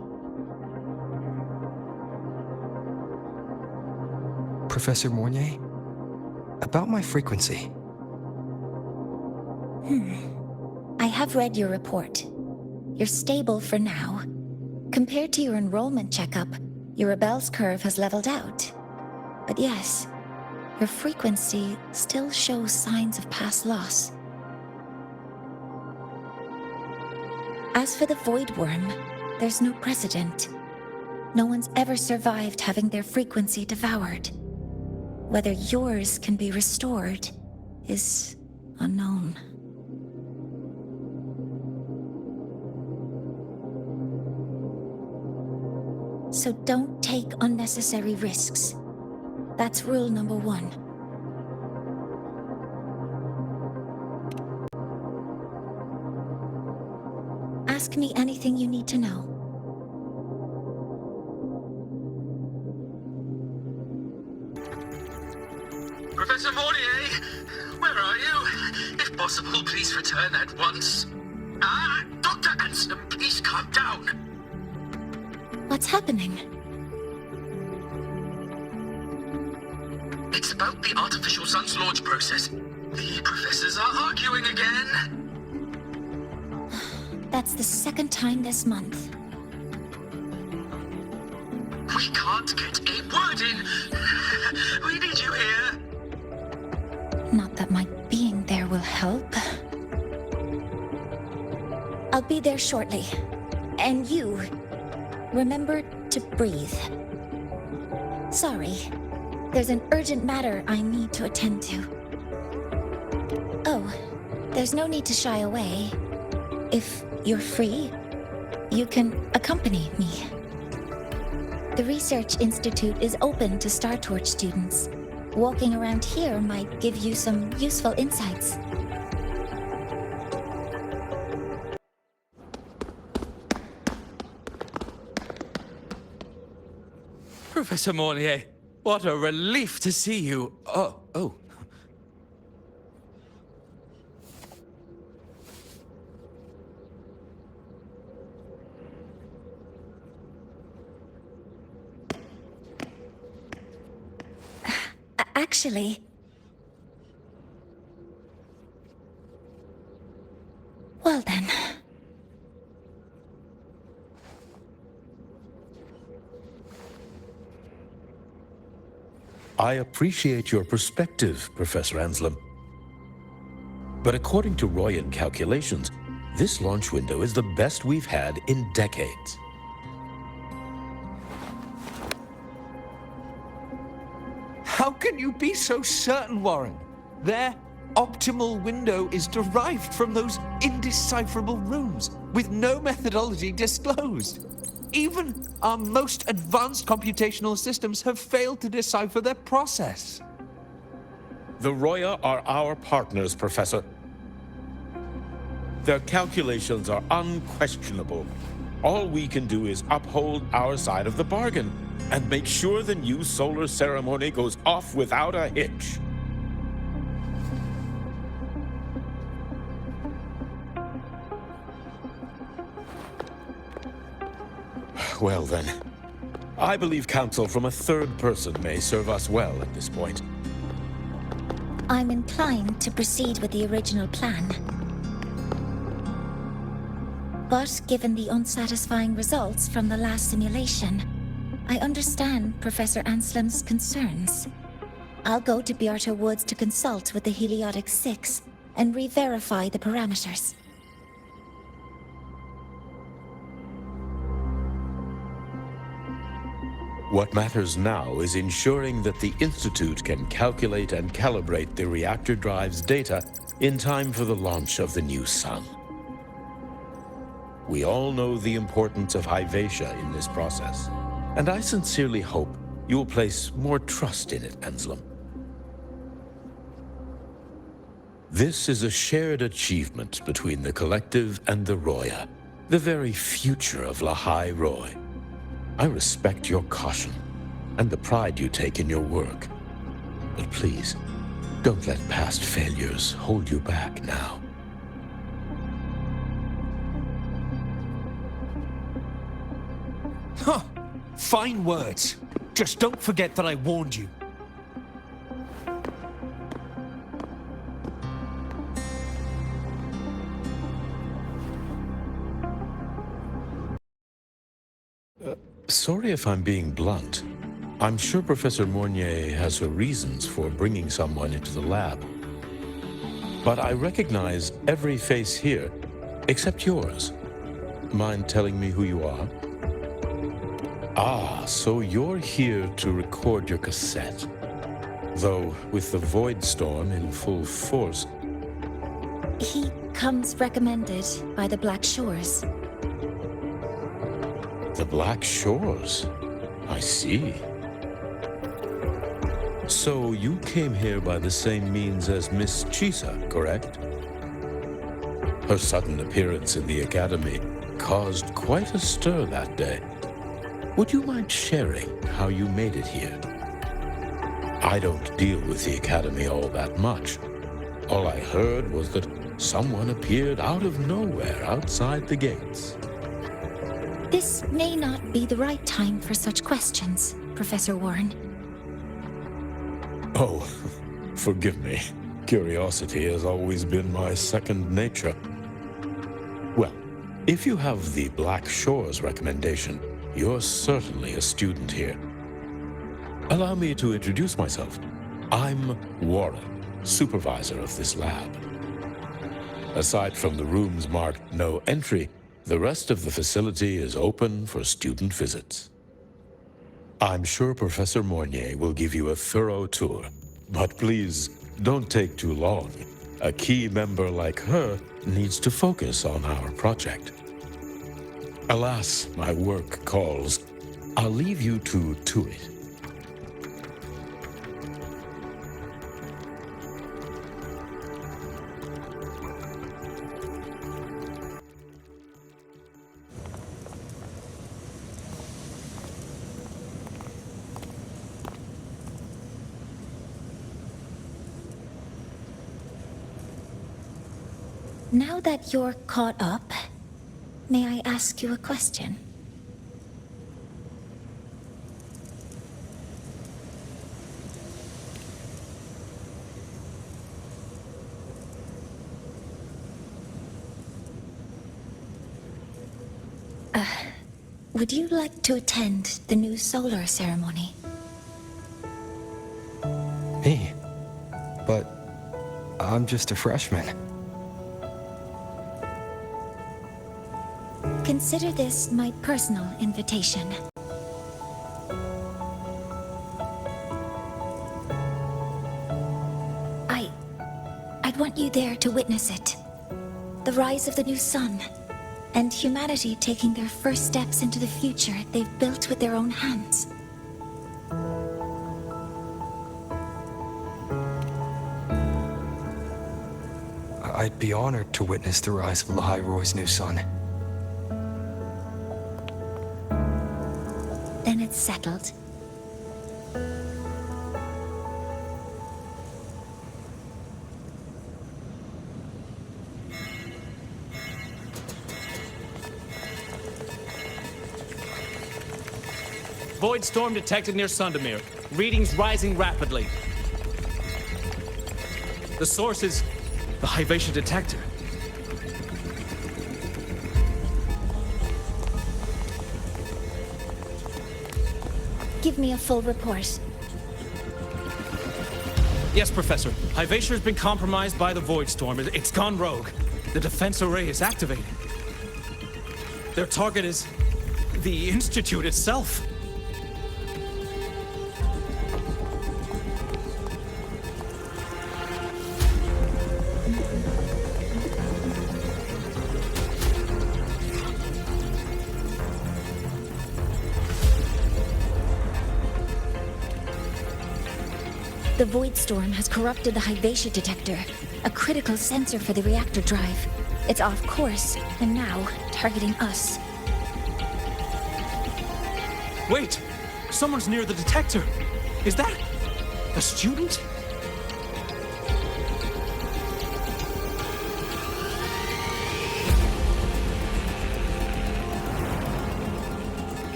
Professor Mornye, about my frequency. I have read your report. You're stable for now. Compared to your enrollment checkup, your rebel's curve has leveled out. But yes, your frequency still shows signs of past loss. As for the Void Worm, there's no precedent. No one's ever survived having their frequency devoured. Whether yours can be restored is unknown. So don't take unnecessary risks. That's rule number 1. Ask me anything you need to know. Professor Mornye, where are you? If possible, please return at once. Dr. Anselm, please calm down. What's happening? It's about the artificial sun's launch process. The professors are arguing again. That's the second time this month. We can't get a word in. We need you here. Not that my being there will help. I'll be there shortly. And you, remember to breathe. Sorry, there's an urgent matter I need to attend to. Oh, there's no need to shy away. If you're free, you can accompany me. The Research Institute is open to Star Torch students. Walking around here might give you some useful insights. Professor Mornye, what a relief to see you. Oh. Actually... Well then... I appreciate your perspective, Professor Anselm. But according to Royan calculations, this launch window is the best we've had in decades. How can you be so certain, Warren? Their optimal window is derived from those indecipherable runes, with no methodology disclosed. Even our most advanced computational systems have failed to decipher their process. The Roya are our partners, Professor. Their calculations are unquestionable. All we can do is uphold our side of the bargain and make sure the new solar ceremony goes off without a hitch. Well then, I believe counsel from a third person may serve us well at this point. I'm inclined to proceed with the original plan. But given the unsatisfying results from the last simulation, I understand Professor Anselm's concerns. I'll go to Beata Woods to consult with the Heliotic 6 and re-verify the parameters. What matters now is ensuring that the Institute can calculate and calibrate the reactor drive's data in time for the launch of the new sun. We all know the importance of Hyvatia in this process, and I sincerely hope you will place more trust in it, Anselm. This is a shared achievement between the Collective and the Roya, the very future of Lahai-Roi. I respect your caution and the pride you take in your work. But please, don't let past failures hold you back now. Huh. Fine words. Just don't forget that I warned you. Sorry if I'm being blunt. I'm sure Professor Mornye has her reasons for bringing someone into the lab. But I recognize every face here, except yours. Mind telling me who you are? Ah, so you're here to record your cassette. Though, with the Void Storm in full force... He comes recommended by the Black Shores. The Black Shores? I see. So you came here by the same means as Miss Chisa, correct? Her sudden appearance in the Academy caused quite a stir that day. Would you mind sharing how you made it here? I don't deal with the Academy all that much. All I heard was that someone appeared out of nowhere outside the gates. This may not be the right time for such questions, Professor Warren. Oh, forgive me. Curiosity has always been my second nature. Well, if you have the Black Shores recommendation, you're certainly a student here. Allow me to introduce myself. I'm Warren, supervisor of this lab. Aside from the rooms marked no entry, the rest of the facility is open for student visits. I'm sure Professor Mornye will give you a thorough tour, but please don't take too long. A key member like her needs to focus on our project. Alas, my work calls. I'll leave you to it. Now that you're caught up, may I ask you a question? Would you like to attend the new solar ceremony? Me? But I'm just a freshman. Consider this my personal invitation. I'd want you there to witness it. The rise of the new sun. and humanity taking their first steps into the future they've built with their own hands. I'd be honored to witness the rise of Lahai-Roi's new son. Then it's settled. Void storm detected near Sundermere. Readings rising rapidly. The source is the Hivatia detector. Give me a full report. Yes, Professor. Hivatia has been compromised by the Void Storm. It's gone rogue. The defense array is activated. Their target is the Institute itself. The Void Storm has corrupted the Hivatia detector, a critical sensor for the reactor drive. It's off course, and now targeting us. Wait! Someone's near the detector! Is that a student?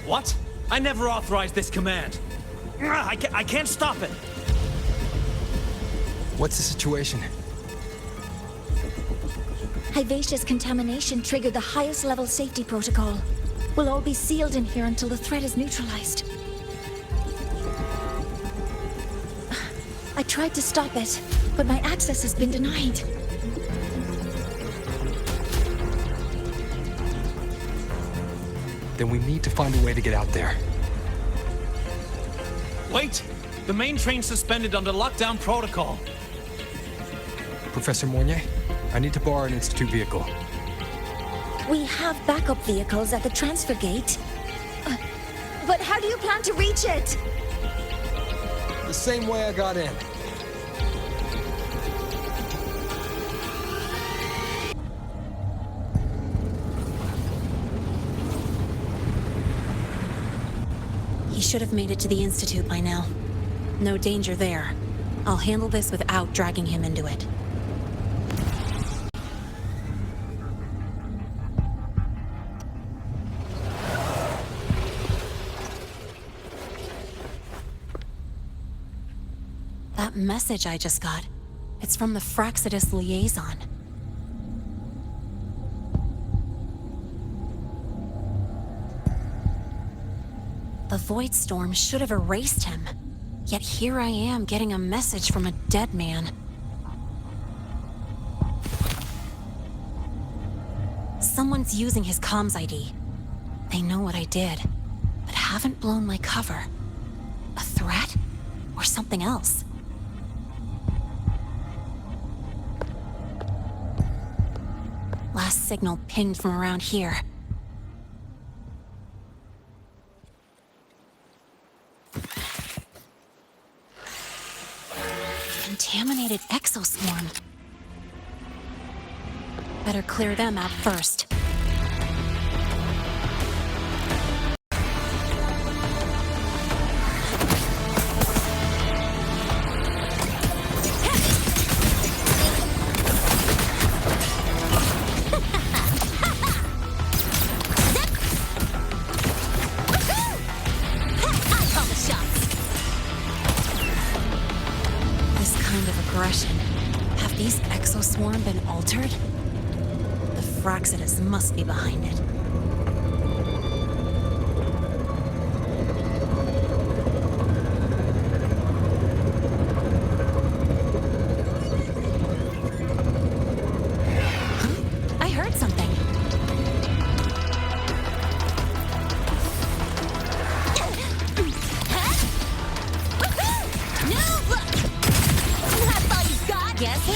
What? I never authorized this command. I can't stop it. What's the situation? Hivatia's contamination triggered the highest level safety protocol. We'll all be sealed in here until the threat is neutralized. I tried to stop it, but my access has been denied. Then we need to find a way to get out there. Wait! The main train's suspended under lockdown protocol. Professor Mornye, I need to borrow an Institute vehicle. We have backup vehicles at the transfer gate. But how do you plan to reach it? The same way I got in. He should have made it to the Institute by now. No danger there. I'll handle this without dragging him into it. That message I just got, it's from the Fraxidus liaison. The Void Storm should have erased him. Yet here I am getting a message from a dead man. Someone's using his comms ID. They know what I did, but haven't blown my cover. A threat? Or something else? Last signal pinged from around here. Contaminated exoswarm. Better clear them out first. these exoswarm been altered? The Fraxidus must be behind it. I heard something. Guess who?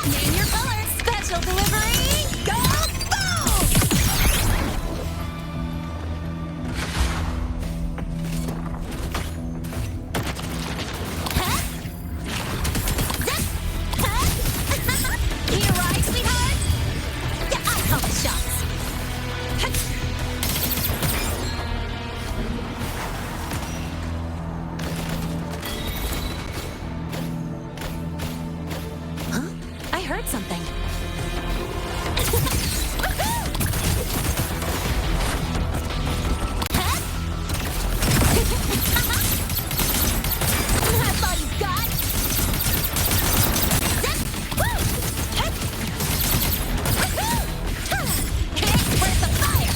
Name your color. Special delivery. Go boom! You right, sweetheart? Yeah, I call the shots. Huh? I heard something. That's all you got? Where's the fire?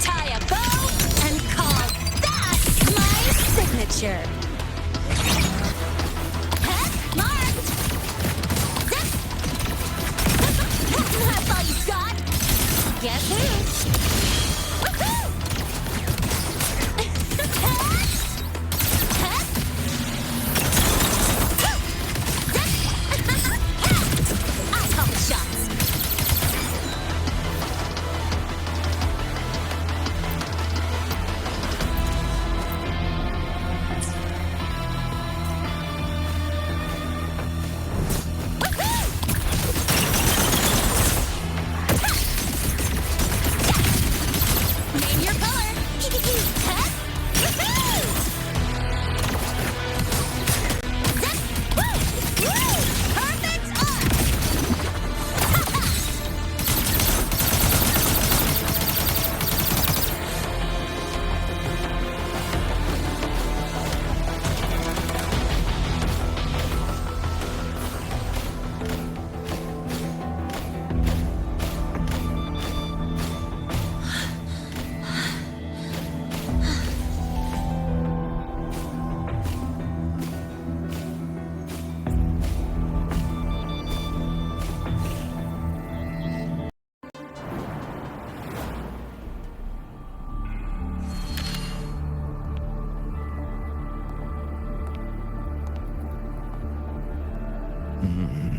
Tie a bow and call that my signature. Marked. That's all you got? Guess who? I call the shots. Name your color. Perfect arc.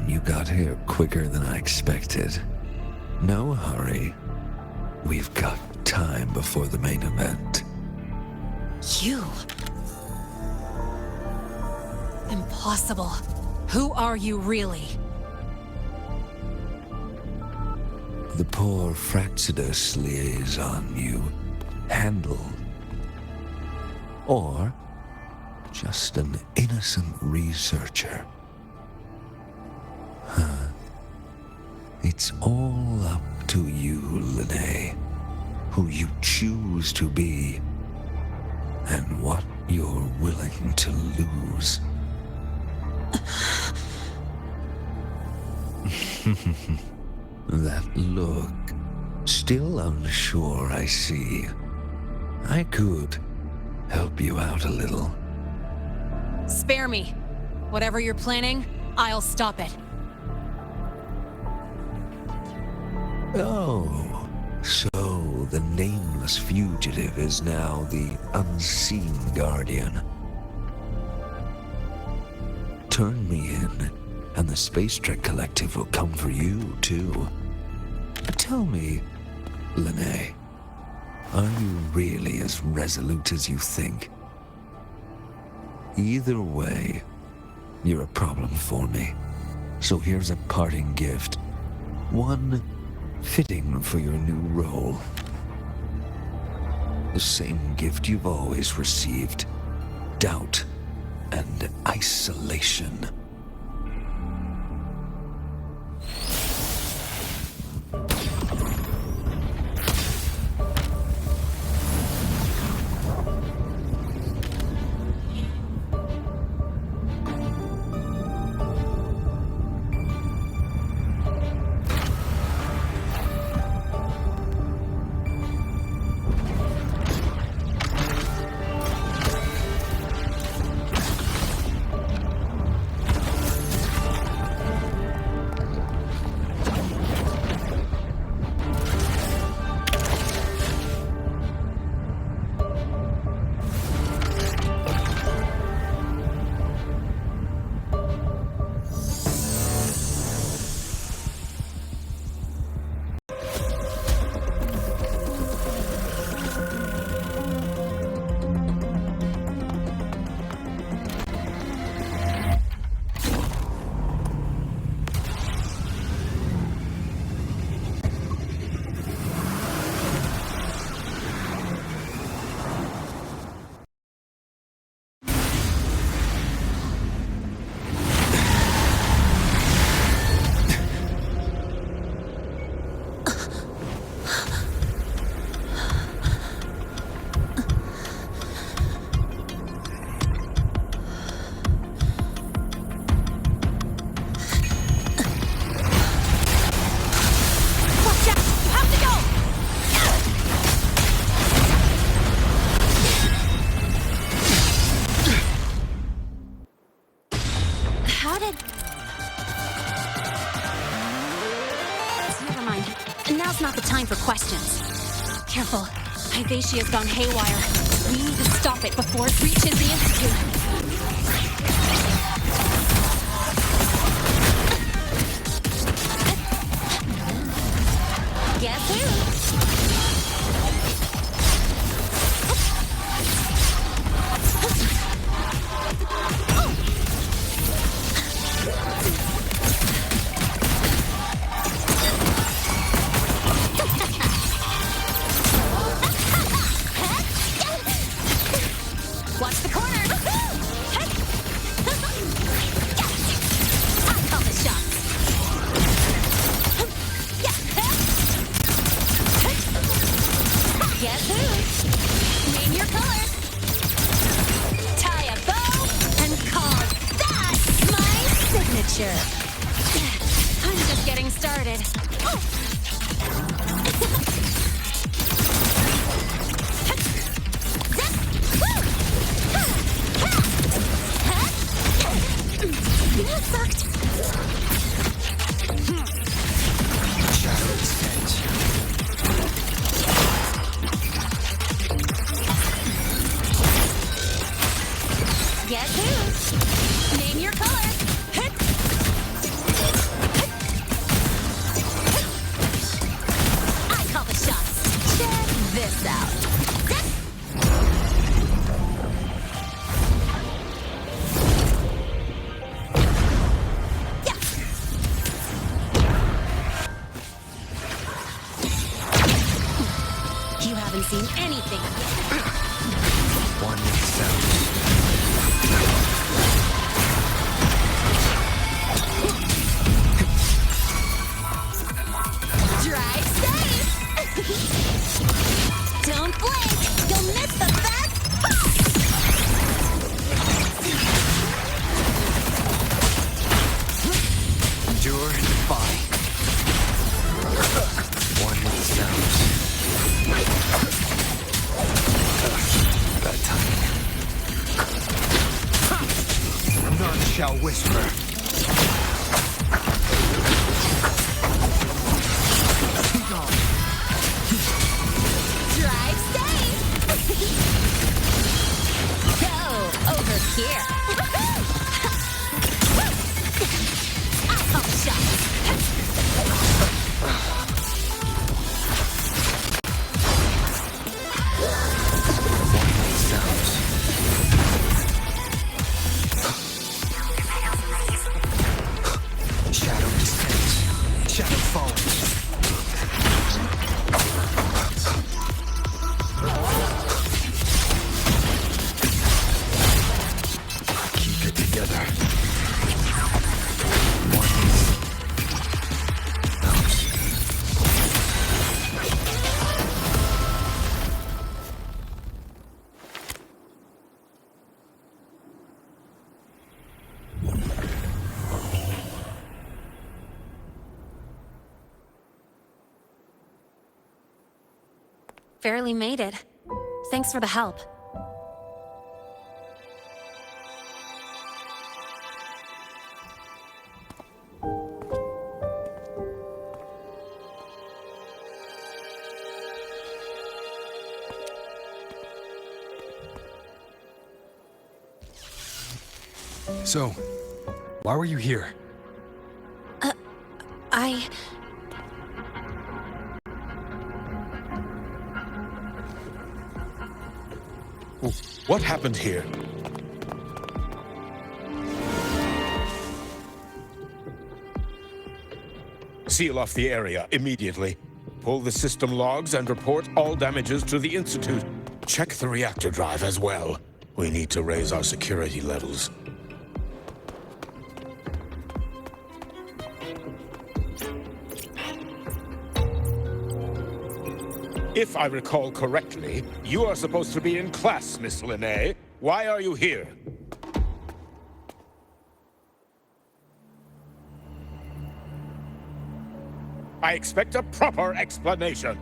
You got here quicker than I expected. No hurry. We've got time before the main event. You. Impossible. Who are you really? The poor Fraxidus liaison you handled. Or just an innocent researcher. It's all up to you, Lynae, who you choose to be, and what you're willing to lose. That look, still unsure, I see. I could help you out a little. Spare me. Whatever you're planning, I'll stop it. Oh, so the nameless fugitive is now the unseen guardian. Turn me in, and the Space Trek Collective will come for you, too. Tell me, Lynae, are you really as resolute as you think? Either way, You're a problem for me. So here's a parting gift. One fitting for your new role. The same gift you've always received. Doubt and isolation. Not the time for questions. Careful. Hyvatia's gone haywire. We need to stop it before it reaches the Institute. Guess who? I'm just getting started. That sucked. Guess who? Name your color. This out. You haven't seen anything yet. One sound. Drive safe! Don't blink! You'll miss the best part! Endure and defy. One with sound. Bad timing. None shall whisper. Here. I call the shots. Barely made it. Thanks for the help. So, why were you here? What happened here? Seal off the area immediately. Pull the system logs and report all damages to the Institute. Check the reactor drive as well. We need to raise our security levels. If I recall correctly, you are supposed to be in class, Miss Lynae. Why are you here? I expect a proper explanation.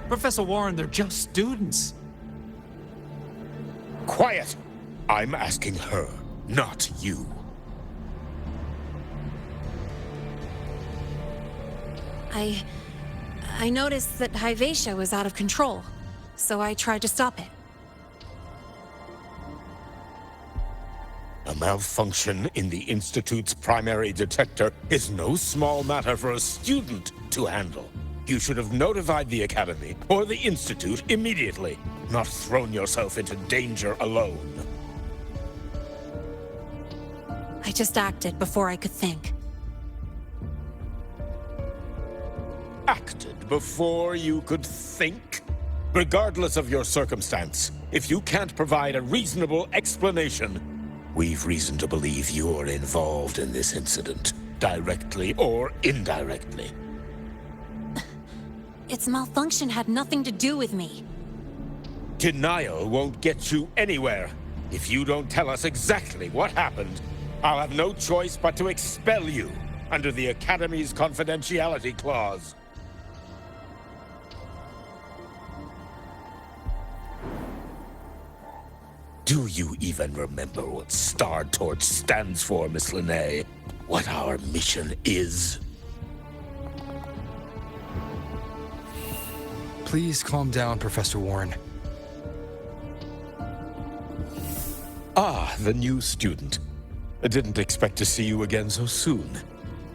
Professor Warren, they're just students. Quiet! I'm asking her, not you. I noticed that Hyvatia was out of control, so I tried to stop it. A malfunction in the Institute's primary detector is no small matter for a student to handle. You should have notified the Academy or the Institute immediately, not thrown yourself into danger alone. I just acted before I could think. Acted before you could think? Regardless of your circumstance, if you can't provide a reasonable explanation, we've reason to believe you're involved in this incident, directly or indirectly. Its malfunction had nothing to do with me. Denial won't get you anywhere. If you don't tell us exactly what happened, I'll have no choice but to expel you under the Academy's confidentiality clause. Do you even remember what Star Torch stands for, Miss Lynae? What our mission is? Please calm down, Professor Warren. Ah, the new student. I didn't expect to see you again so soon.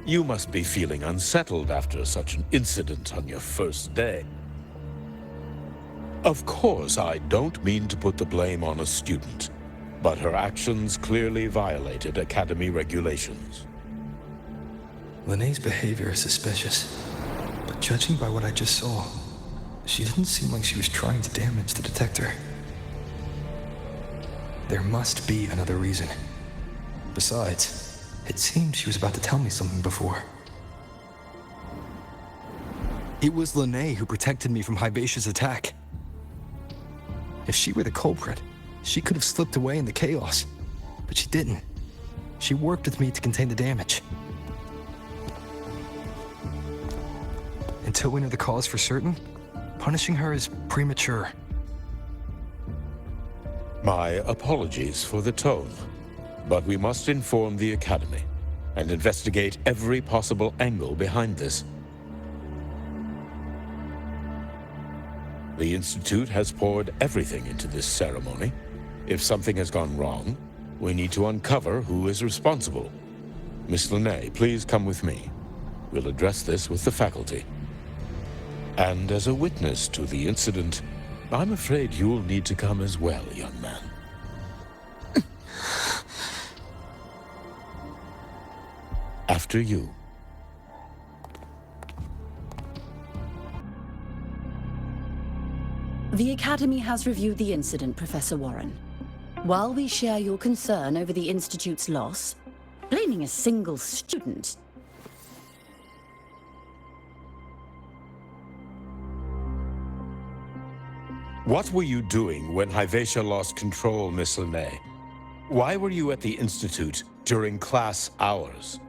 You must be feeling unsettled after such an incident on your first day. Of course, I don't mean to put the blame on a student, but her actions clearly violated Academy regulations. Lynae's behavior is suspicious, but judging by what I just saw, she didn't seem like she was trying to damage the detector. There must be another reason. Besides, it seemed she was about to tell me something before. It was Lynae who protected me from Hivatia's attack. If she were the culprit, she could have slipped away in the chaos. But she didn't. She worked with me to contain the damage. Until we know the cause for certain, punishing her is premature. My apologies for the tone, but we must inform the Academy and investigate every possible angle behind this. The Institute has poured everything into this ceremony. If something has gone wrong, we need to uncover who is responsible. Miss Lynae, please come with me. We'll address this with the faculty. And as a witness to the incident, I'm afraid you'll need to come as well, young man. After you. The Academy has reviewed the incident, Professor Warren. While we share your concern over the Institute's loss, blaming a single student... What were you doing when Hyvatia lost control, Miss Lynae? Why were you at the Institute during class hours?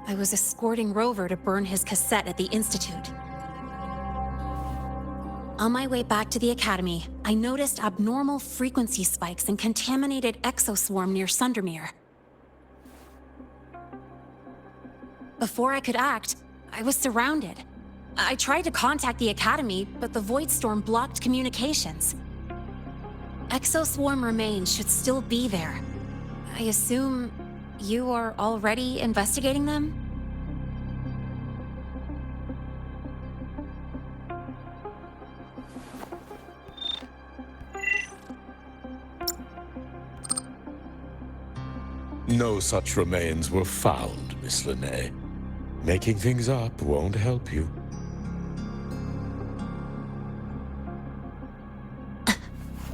I was escorting Rover to burn his cassette at the Institute. On my way back to the Academy, I noticed abnormal frequency spikes and contaminated exoswarm near Sundermere. Before I could act, I was surrounded. I tried to contact the Academy, but the void storm blocked communications. Exoswarm remains should still be there. I assume you are already investigating them? No such remains were found, Miss Lynae. Making things up won't help you.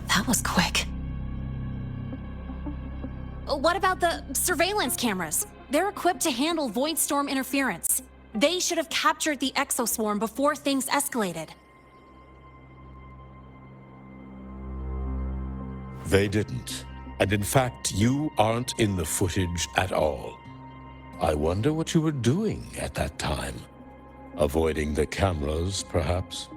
That was quick. What about the surveillance cameras? They're equipped to handle void storm interference. They should have captured the exoswarm before things escalated. They didn't. And in fact, you aren't in the footage at all. I wonder what you were doing at that time. Avoiding the cameras, perhaps?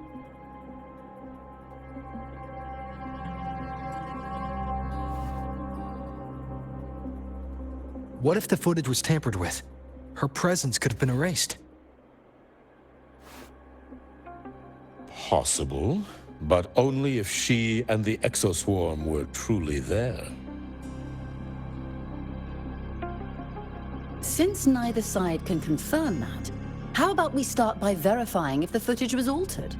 What if the footage was tampered with? Her presence could have been erased. Possible, but only if she and the exoswarm were truly there. Since neither side can confirm that, how about we start by verifying if the footage was altered?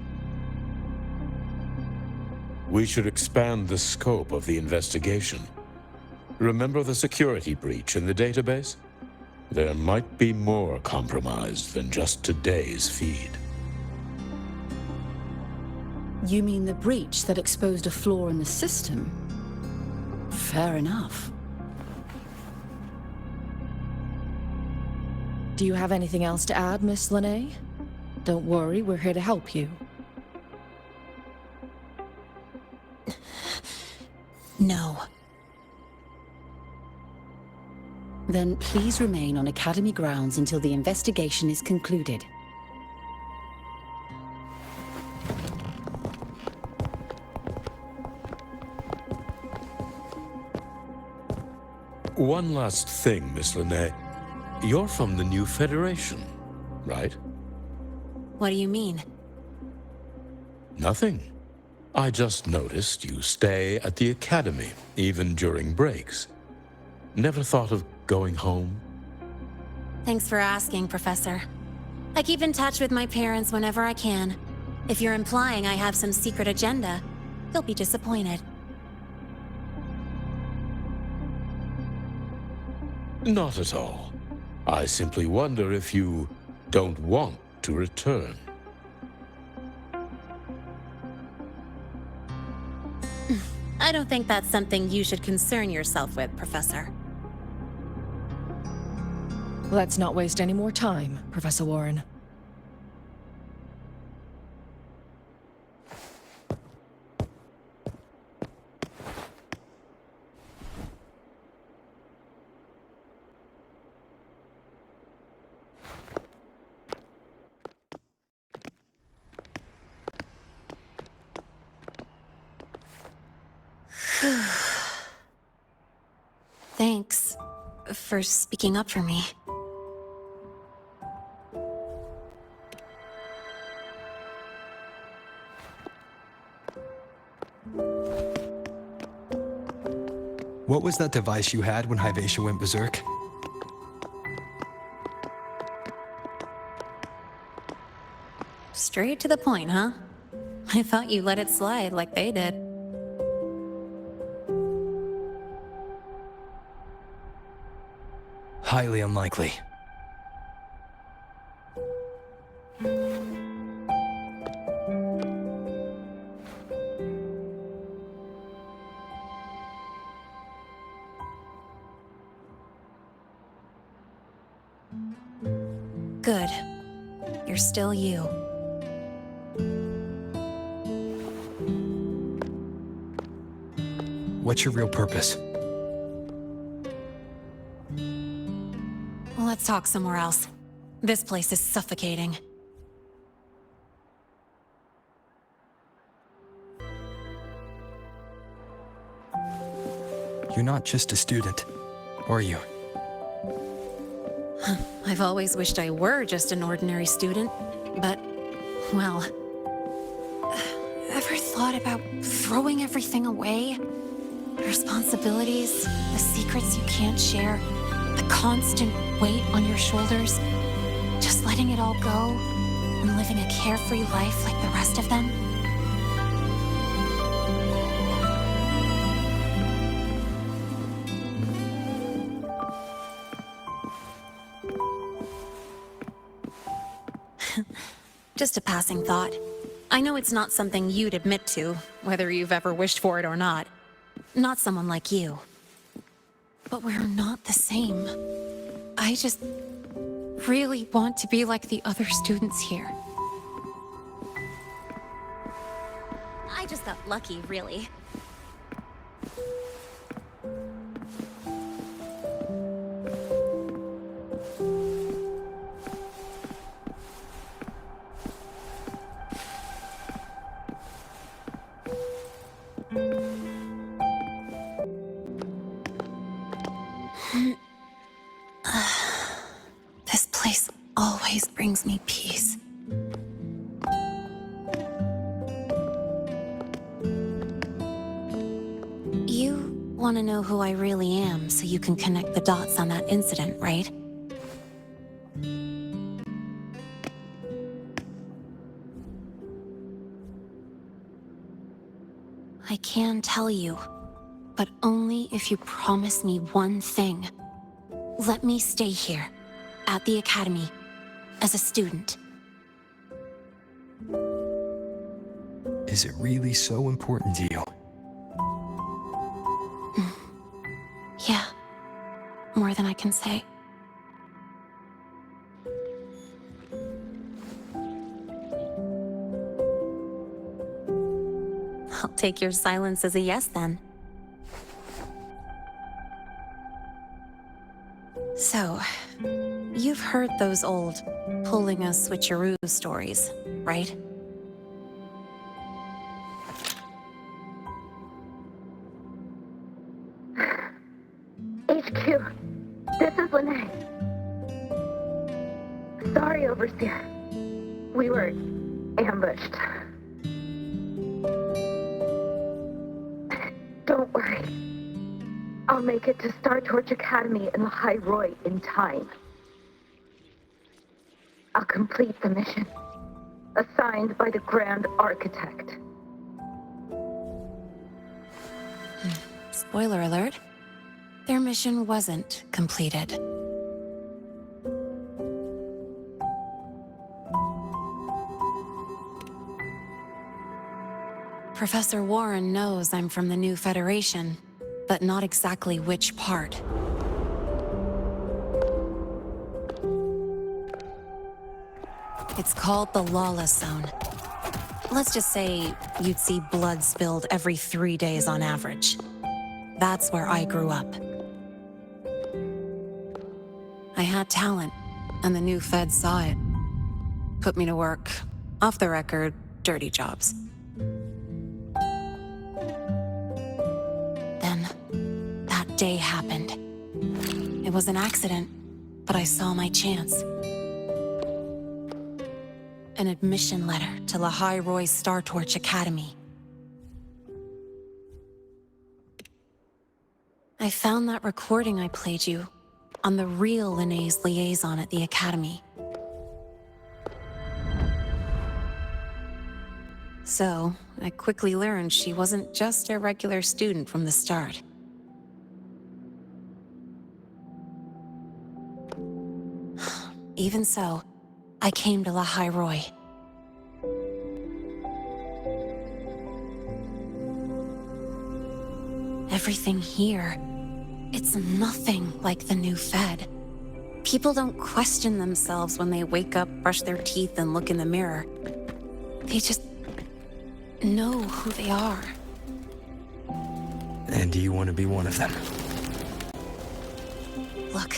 We should expand the scope of the investigation. Remember the security breach in the database? There might be more compromised than just today's feed. You mean the breach that exposed a flaw in the system? Fair enough. Do you have anything else to add, Miss Lynae? Don't worry, we're here to help you. No. Then please remain on Academy grounds until the investigation is concluded. One last thing, Miss Lynae. You're from the new Federation, right? What do you mean? Nothing. I just noticed you stay at the Academy, even during breaks. Never thought of going home? Thanks for asking, Professor. I keep in touch with my parents whenever I can. If you're implying I have some secret agenda, they'll be disappointed. Not at all. I simply wonder if you don't want to return. I don't think that's something you should concern yourself with, Professor. Let's not waste any more time, Professor Warren. Thanks for speaking up for me. What was that device you had when Hyvatia went berserk? Straight to the point, huh? I thought you let it slide like they did. Highly unlikely. Good. You're still you. What's your real purpose? Let's talk somewhere else. This place is suffocating. You're not just a student, are you? I've always wished I were just an ordinary student, but, well... Ever thought about throwing everything away? The responsibilities, the secrets you can't share, the constant weight on your shoulders, just letting it all go and living a carefree life like the rest of them? Just a passing thought. I know it's not something you'd admit to, whether you've ever wished for it or not. Not someone like you. But we're not the same. I just really want to be like the other students here. I just got lucky, really. This place always brings me peace. You want to know who I really am so you can connect the dots on that incident, right? I can tell you, but only if you promise me one thing. Let me stay here, at the Academy, as a student. Is it really so important to you? Yeah, more than I can say. I'll take your silence as a yes, then. So, you've heard those old pulling a switcheroo stories, right? HQ, this is Lynae. Sorry, Overseer. We were ambushed. Don't worry. I'll make it to Star Torch Academy in Lahai-Roi in time. I'll complete the mission, assigned by the Grand Architect. Spoiler alert. Their mission wasn't completed. Professor Warren knows I'm from the new Federation, but not exactly which part. It's called the Lawless Zone. Let's just say you'd see blood spilled every 3 days on average. That's where I grew up. I had talent, and the new Fed saw it. Put me to work, off the record, dirty jobs. Then, that day happened. It was an accident, but I saw my chance. An admission letter to Lahai-Roi Star Torch Academy. I found that recording I played you on the real Lynae's liaison at the Academy. So, I quickly learned she wasn't just a regular student from the start. Even so, I came to Lahai-Roi. Everything here, it's nothing like the new Fed. People don't question themselves when they wake up, brush their teeth, and look in the mirror. They just know who they are. And do you want to be one of them? Look,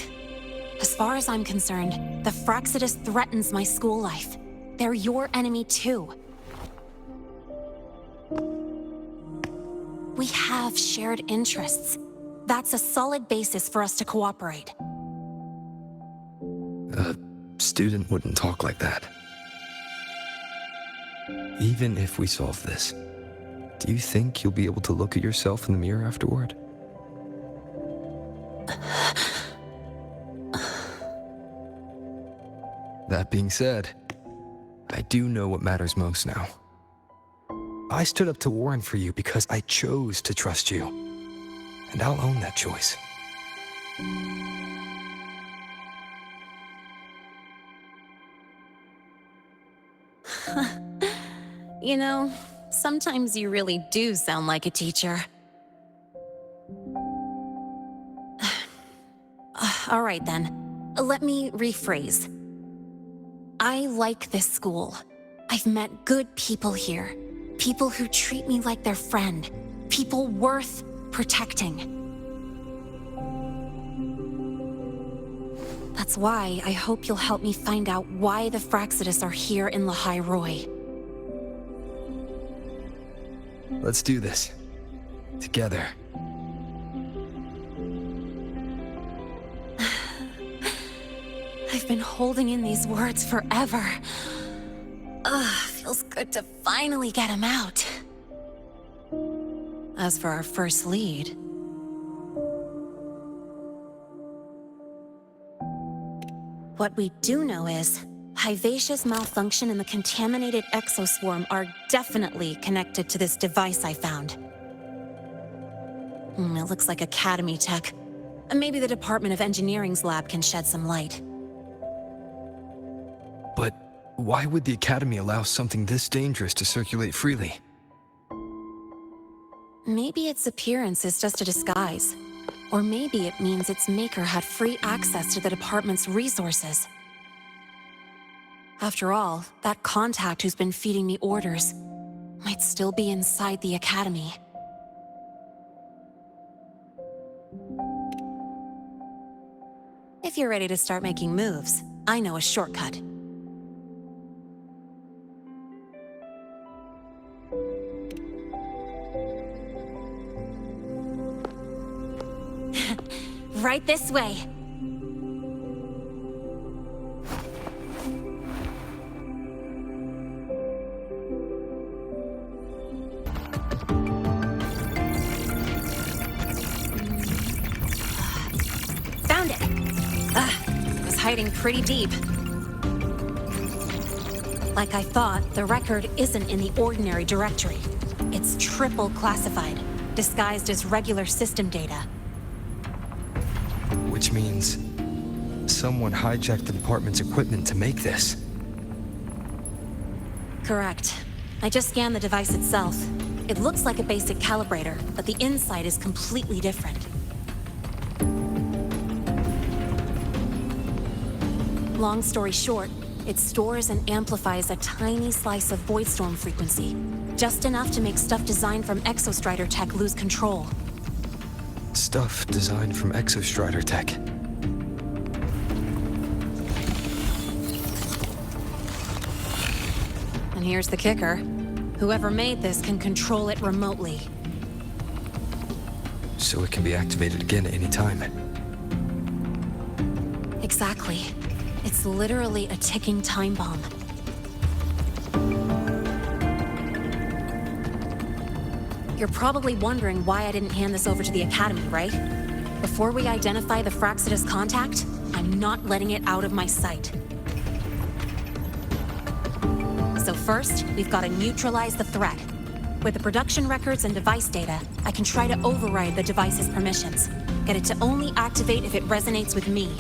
as far as I'm concerned, the Fraxidus threatens my school life. They're your enemy too. We have shared interests. That's a solid basis for us to cooperate. A student wouldn't talk like that. Even if we solve this, do you think you'll be able to look at yourself in the mirror afterward? That being said, I do know what matters most now. I stood up to Warren for you because I chose to trust you. And I'll own that choice. You know, sometimes you really do sound like a teacher. All right then, let me rephrase. I like this school. I've met good people here. People who treat me like their friend. People worth protecting. That's why I hope you'll help me find out why the Fraxidus are here in Lahai-Roi. Let's do this. Together. I've been holding in these words forever. Feels good to finally get them out. As for our first lead... What we do know is, Hivacia's malfunction and the contaminated exoswarm are definitely connected to this device I found. It looks like Academy tech. Maybe the Department of Engineering's lab can shed some light. But why would the Academy allow something this dangerous to circulate freely? Maybe its appearance is just a disguise. Or maybe it means its maker had free access to the department's resources. After all, that contact who's been feeding me orders might still be inside the Academy. If you're ready to start making moves, I know a shortcut. Right this way. Found it. It was hiding pretty deep. Like I thought, the record isn't in the ordinary directory. It's triple classified, disguised as regular system data. Which means someone hijacked the department's equipment to make this. Correct. I just scanned the device itself. It looks like a basic calibrator, but the inside is completely different. Long story short, it stores and amplifies a tiny slice of Voidstorm frequency, just enough to make stuff designed from Exostrider tech lose control. Stuff designed from Exostrider tech. And here's the kicker. Whoever made this can control it remotely. So it can be activated again at any time. Exactly. It's literally a ticking time bomb. You're probably wondering why I didn't hand this over to the Academy, right? Before we identify the Fraxidus contact, I'm not letting it out of my sight. So first, we've got to neutralize the threat. With the production records and device data, I can try to override the device's permissions. Get it to only activate if it resonates with me.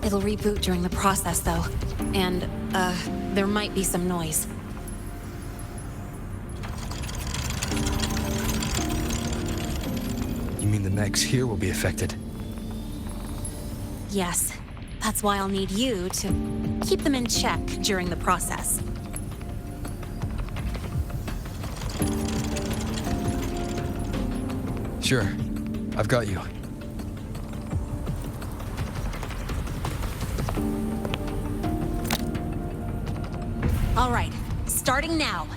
It'll reboot during the process, though. And, there might be some noise. You mean the mechs here will be affected? Yes. That's why I'll need you to keep them in check during the process. Sure. I've got you. All right, starting now.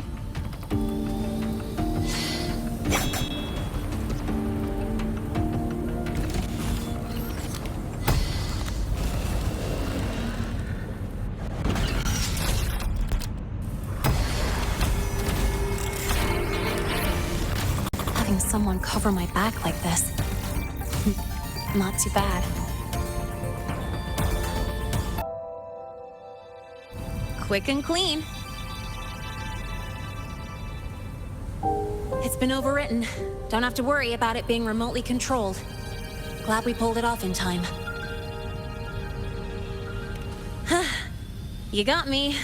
Having someone cover my back like this, not too bad. Quick and clean. It's been overwritten. Don't have to worry about it being remotely controlled. Glad we pulled it off in time. You got me.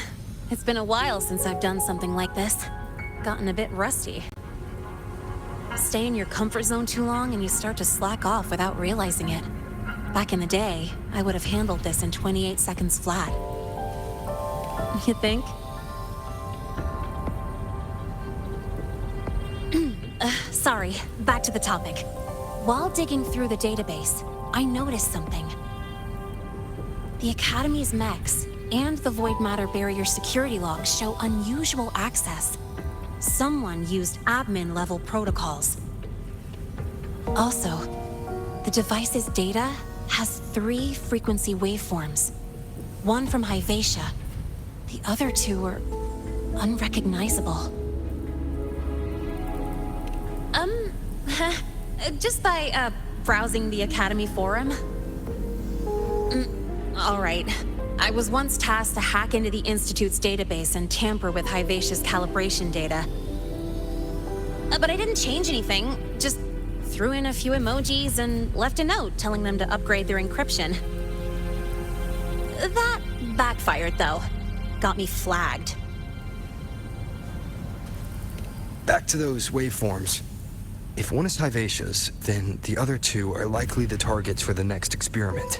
It's been a while since I've done something like this. Gotten a bit rusty. Stay in your comfort zone too long and you start to slack off without realizing it. Back in the day, I would have handled this in 28 seconds flat. You think? Sorry, back to the topic. While digging through the database, I noticed something. The Academy's mechs and the Void Matter Barrier security logs show unusual access. Someone used admin-level protocols. Also, the device's data has 3 frequency waveforms. One from Hyvatia. The other 2 are unrecognizable. Just by, browsing the Academy forum. All right. I was once tasked to hack into the Institute's database and tamper with Hyvatia's calibration data. But I didn't change anything, just threw in a few emojis and left a note telling them to upgrade their encryption. That backfired, though. Got me flagged. Back to those waveforms. If one is Hyvatia's, then the other 2 are likely the targets for the next experiment.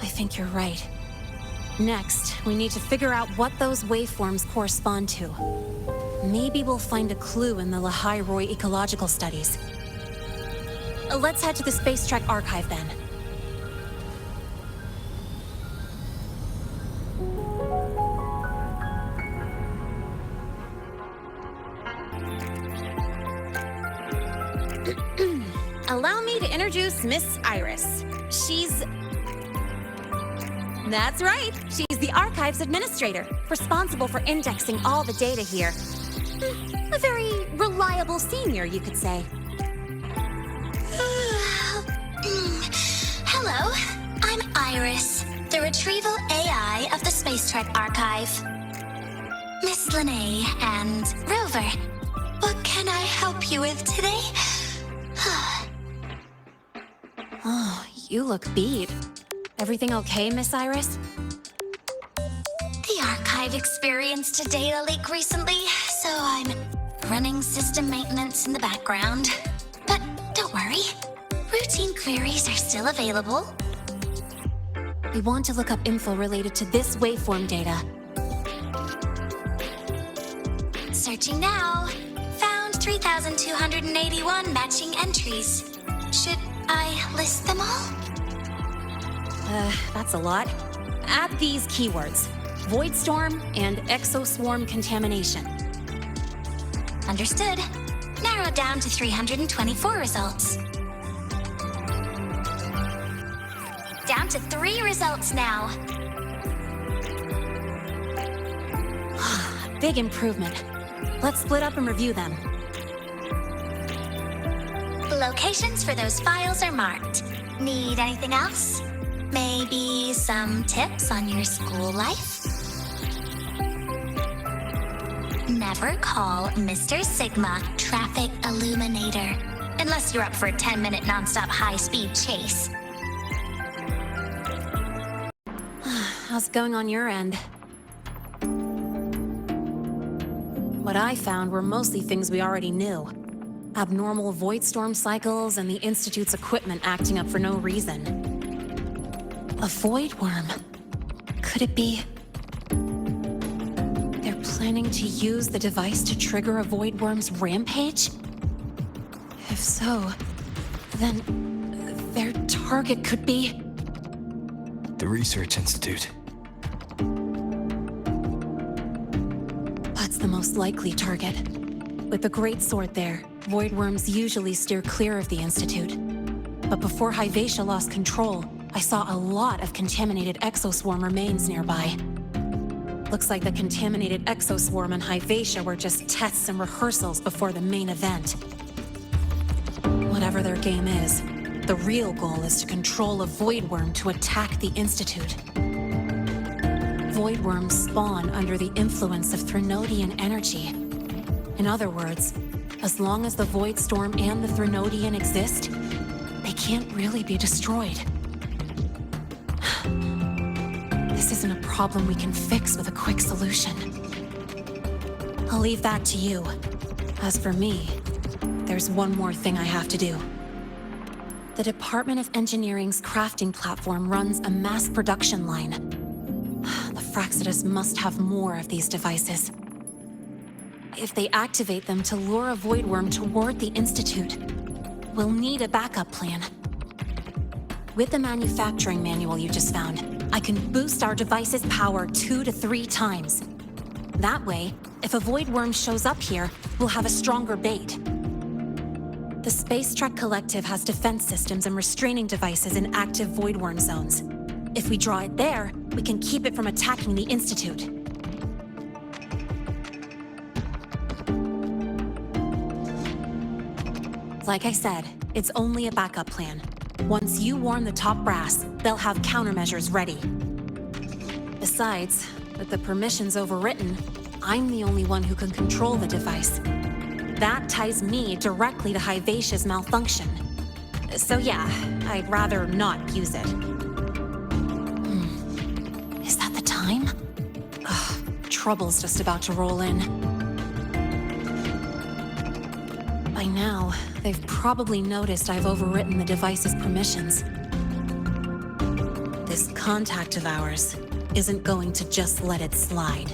I think you're right. Next, we need to figure out what those waveforms correspond to. Maybe we'll find a clue in the Lahai-Roi ecological studies. Let's head to the Space Trek archive then. Allow me to introduce Miss Iris. That's right. She's the Archives Administrator, responsible for indexing all the data here. A very reliable senior, you could say. Hello, I'm Iris, the Retrieval AI of the Space Trek Archive. Miss Lynae and Rover, what can I help you with today? Oh, you look beat. Everything okay, Miss Iris? The Archive experienced a data leak recently, so I'm running system maintenance in the background. But don't worry, routine queries are still available. We want to look up info related to this waveform data. Searching now. Found 3,281 matching entries. Should I list them all? That's a lot. Add these keywords: Void Storm and Exoswarm Contamination. Understood. Narrowed down to 324 results. Down to 3 results now. Big improvement. Let's split up and review them. Locations for those files are marked. Need anything else? Maybe some tips on your school life? Never call Mr. Sigma Traffic Illuminator, unless you're up for a 10-minute non-stop high-speed chase. How's it going on your end? What I found were mostly things we already knew. Abnormal void storm cycles and the Institute's equipment acting up for no reason. A void worm? Could it be... they're planning to use the device to trigger a void worm's rampage? If so, then their target could be... The Research Institute. most likely target. With the Greatsword there, voidworms usually steer clear of the Institute. But before Hyvatia lost control, I saw a lot of contaminated exoswarm remains nearby. Looks like the contaminated exoswarm and Hyvatia were just tests and rehearsals before the main event. Whatever their game is, the real goal is to control a voidworm to attack the Institute. Voidworms spawn under the influence of Threnodian energy. In other words, as long as the Voidstorm and the Threnodian exist, they can't really be destroyed. This isn't a problem we can fix with a quick solution. I'll leave that to you. As for me, there's one more thing I have to do. The Department of Engineering's crafting platform runs a mass production line. The Fraxidus must have more of these devices. If they activate them to lure a voidworm toward the Institute, we'll need a backup plan. With the manufacturing manual you just found, I can boost our device's power 2 to 3 times. That way, if a voidworm shows up here, we'll have a stronger bait. The Space Trek Collective has defense systems and restraining devices in active voidworm zones. If we draw it there, we can keep it from attacking the Institute. Like I said, it's only a backup plan. Once you warn the top brass, they'll have countermeasures ready. Besides, with the permissions overwritten, I'm the only one who can control the device. That ties me directly to Hyvatia's malfunction. So yeah, I'd rather not use it. Is that the time? Ugh, trouble's just about to roll in. By now, they've probably noticed I've overwritten the device's permissions. This contact of ours isn't going to just let it slide.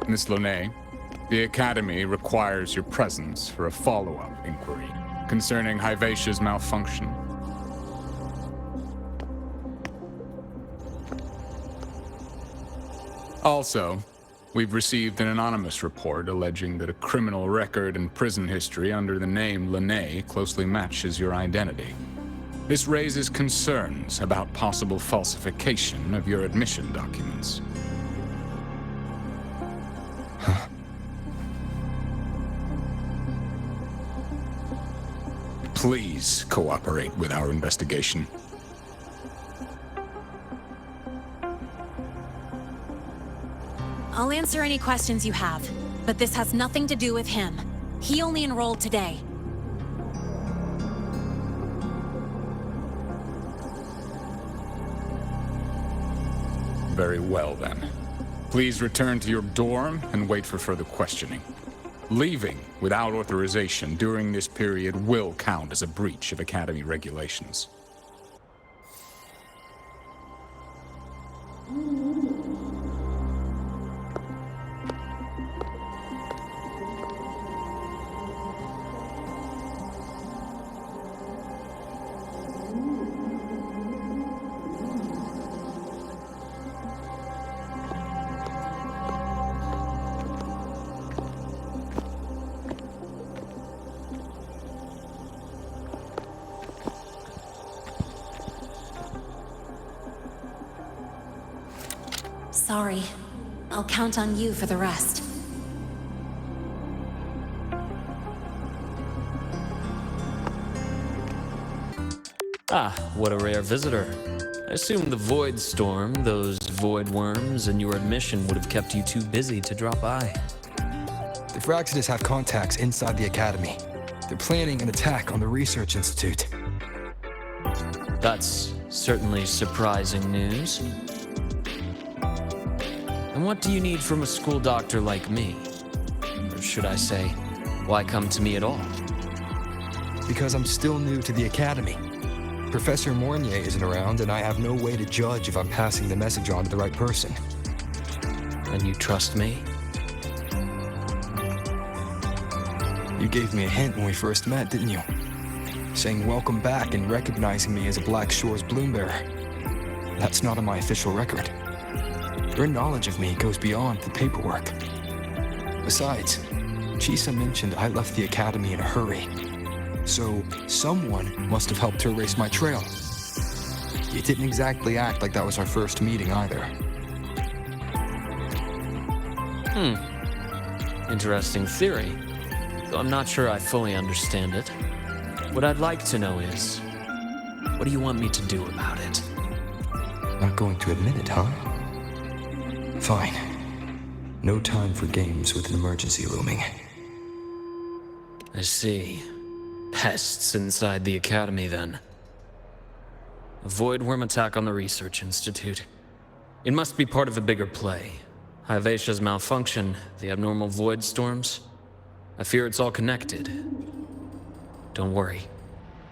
Miss Lynae, the Academy requires your presence for a follow-up inquiry concerning Hyvatia's malfunction. Also, we've received an anonymous report alleging that a criminal record and prison history under the name Lynae closely matches your identity. This raises concerns about possible falsification of your admission documents. Please cooperate with our investigation. I'll answer any questions you have, but this has nothing to do with him. He only enrolled today. Very well, then. Please return to your dorm and wait for further questioning. Leaving without authorization during this period will count as a breach of Academy regulations. Sorry. I'll count on you for the rest. Ah, what a rare visitor. I assume the Voidstorm, those voidworms, and your admission would have kept you too busy to drop by. The Fraxidus have contacts inside the Academy. They're planning an attack on the Research Institute. That's certainly surprising news. And what do you need from a school doctor like me? Or should I say, why come to me at all? Because I'm still new to the Academy. Professor Mornye isn't around, and I have no way to judge if I'm passing the message on to the right person. And you trust me? You gave me a hint when we first met, didn't you? saying welcome back and recognizing me as a Black Shores bloom bearer. That's not on my official record. Her knowledge of me goes beyond the paperwork. Besides, Chisa mentioned I left the academy in a hurry, so someone must have helped her erase my trail. It didn't exactly act like that was our first meeting either. Interesting theory, though I'm not sure I fully understand it. What I'd like to know is, what do you want me to do about it? Not going to admit it, huh? Fine. No time for games with an emergency looming. I see. Pests inside the academy, then. A void worm attack on the research institute. It must be part of a bigger play. Hyvatia's malfunction, the abnormal void storms. I fear it's all connected. Don't worry.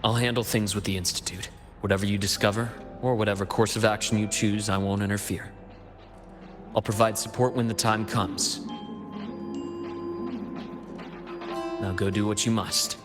I'll handle things with the institute. Whatever you discover, or whatever course of action you choose, I won't interfere. I'll provide support when the time comes. Now go do what you must.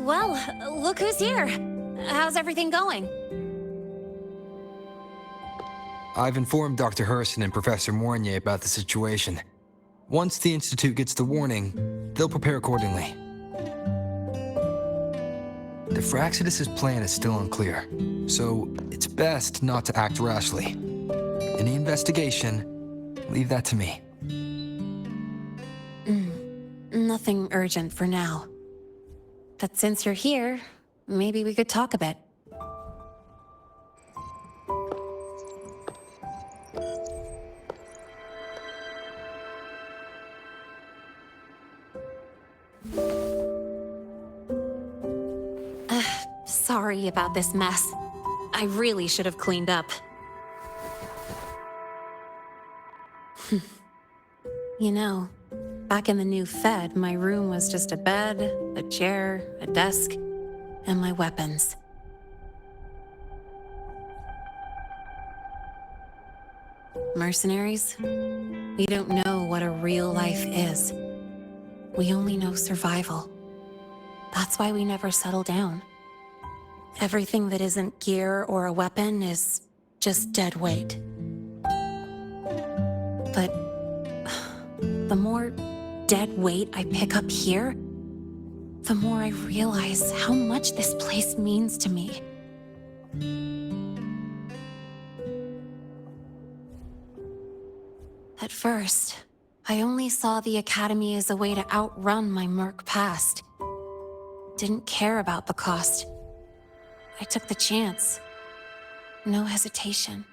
Well, look who's here. How's everything going? I've informed Dr. Herson and Professor Mornye about the situation. Once the Institute gets the warning, they'll prepare accordingly. The Fraxidus' plan is still unclear, so it's best not to act rashly. Any investigation, leave that to me. Nothing urgent for now. But since you're here, maybe we could talk a bit. Sorry about this mess. I really should have cleaned up. You know, back in the new Fed, my room was just a bed, a chair, a desk, and my weapons. Mercenaries? We don't know what a real life is. We only know survival. That's why we never settle down. Everything that isn't gear or a weapon is just dead weight. But the more dead weight I pick up here, the more I realize how much this place means to me. At first, I only saw the Academy as a way to outrun my merc past. didn't care about the cost. I took the chance. No hesitation.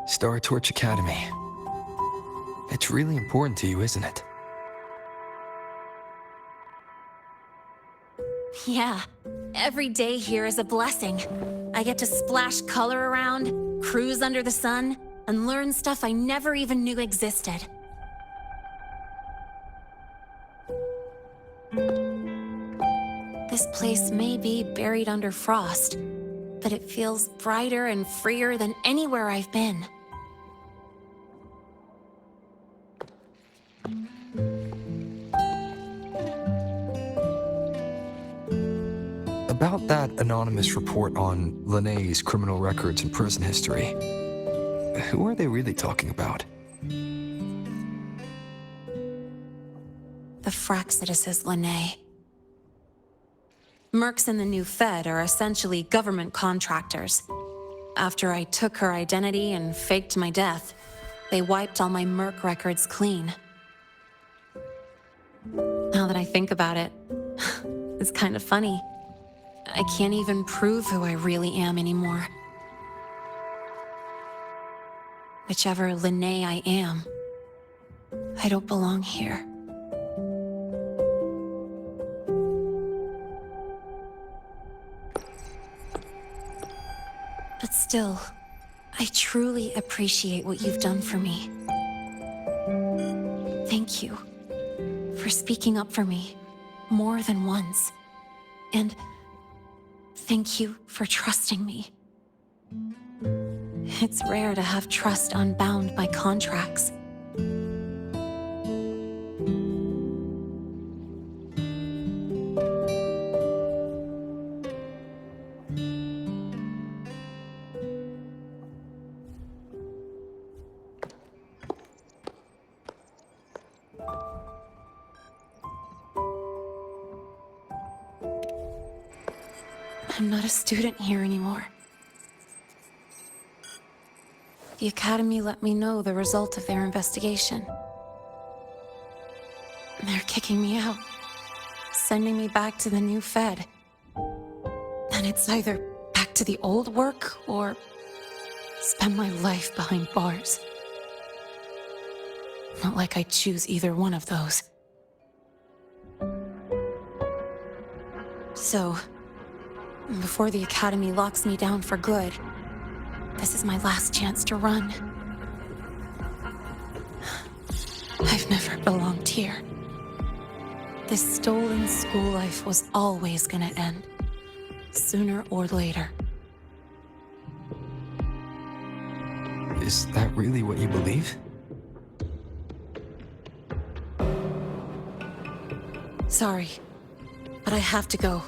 Star Torch Academy. It's really important to you, isn't it? Yeah, every day here is a blessing. I get to splash color around, cruise under the sun, and learn stuff I never even knew existed. This place may be buried under frost, but it feels brighter and freer than anywhere I've been. About that anonymous report on Lynae's criminal records and prison history, who are they really talking about? The Fraxidus's Lynae. Mercs in the new Fed are essentially government contractors. After I took her identity and faked my death, they wiped all my Merc records clean. Now that I think about it, it's kind of funny. I can't even prove who I really am anymore. Whichever Lynae I am, I don't belong here. But still, I truly appreciate what you've done for me. Thank you for speaking up for me more than once. And thank you for trusting me. It's rare to have trust unbound by contracts. I'm not a student here anymore. The Academy let me know the result of their investigation. They're kicking me out, sending me back to the new Fed. And it's either back to the old work or spend my life behind bars. Not like I choose either one of those. So, before the Academy locks me down for good, this is my last chance to run. I've never belonged here. This stolen school life was always gonna end, sooner or later. Is that really what you believe? Sorry, but I have to go.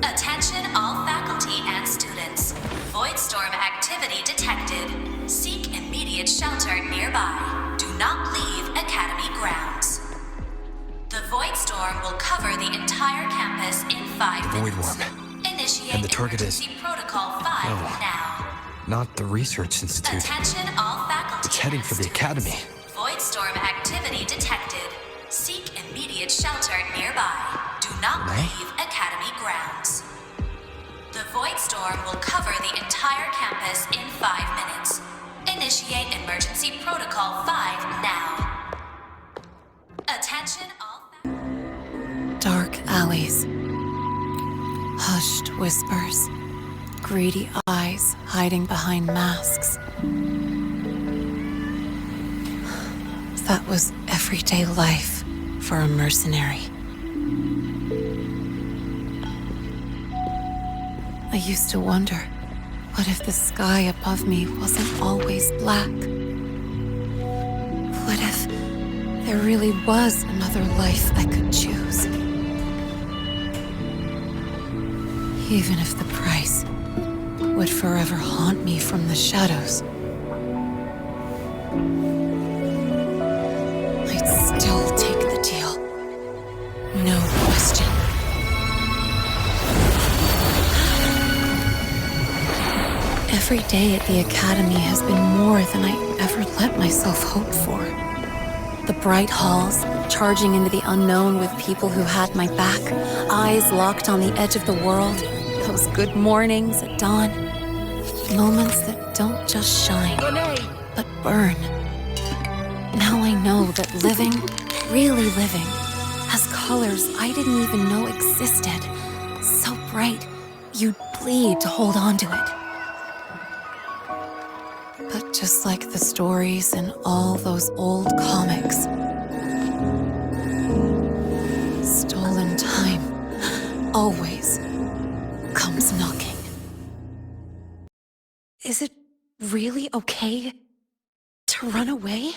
Attention all faculty and students. Void storm activity detected. Seek immediate shelter nearby. Do not leave Academy grounds. The void storm will cover the entire campus in 5 minutes. Void worm. Initiate And the target is... emergency protocol 5 now. Not the Research Institute. Attention all faculty. It's heading for the Academy. Void storm activity detected. Seek immediate shelter nearby. Do not leave Academy grounds. The void storm will cover the entire campus in 5 minutes. Initiate emergency protocol 5 now. Attention all. Dark alleys. Hushed whispers. Greedy eyes hiding behind masks. That was everyday life for a mercenary. I used to wonder, what if the sky above me wasn't always black? What if there really was another life I could choose? Even if the price would forever haunt me from the shadows, I'd still take the deal. No question. Every day at the Academy has been more than I ever let myself hope for. The bright halls, charging into the unknown with people who had my back, eyes locked on the edge of the world, those good mornings at dawn, moments that don't just shine, but burn. Now I know that living, really living, has colors I didn't even know existed. So bright, you'd bleed to hold on to it. But just like the stories in all those old comics, stolen time always comes knocking. Is it really okay to run away?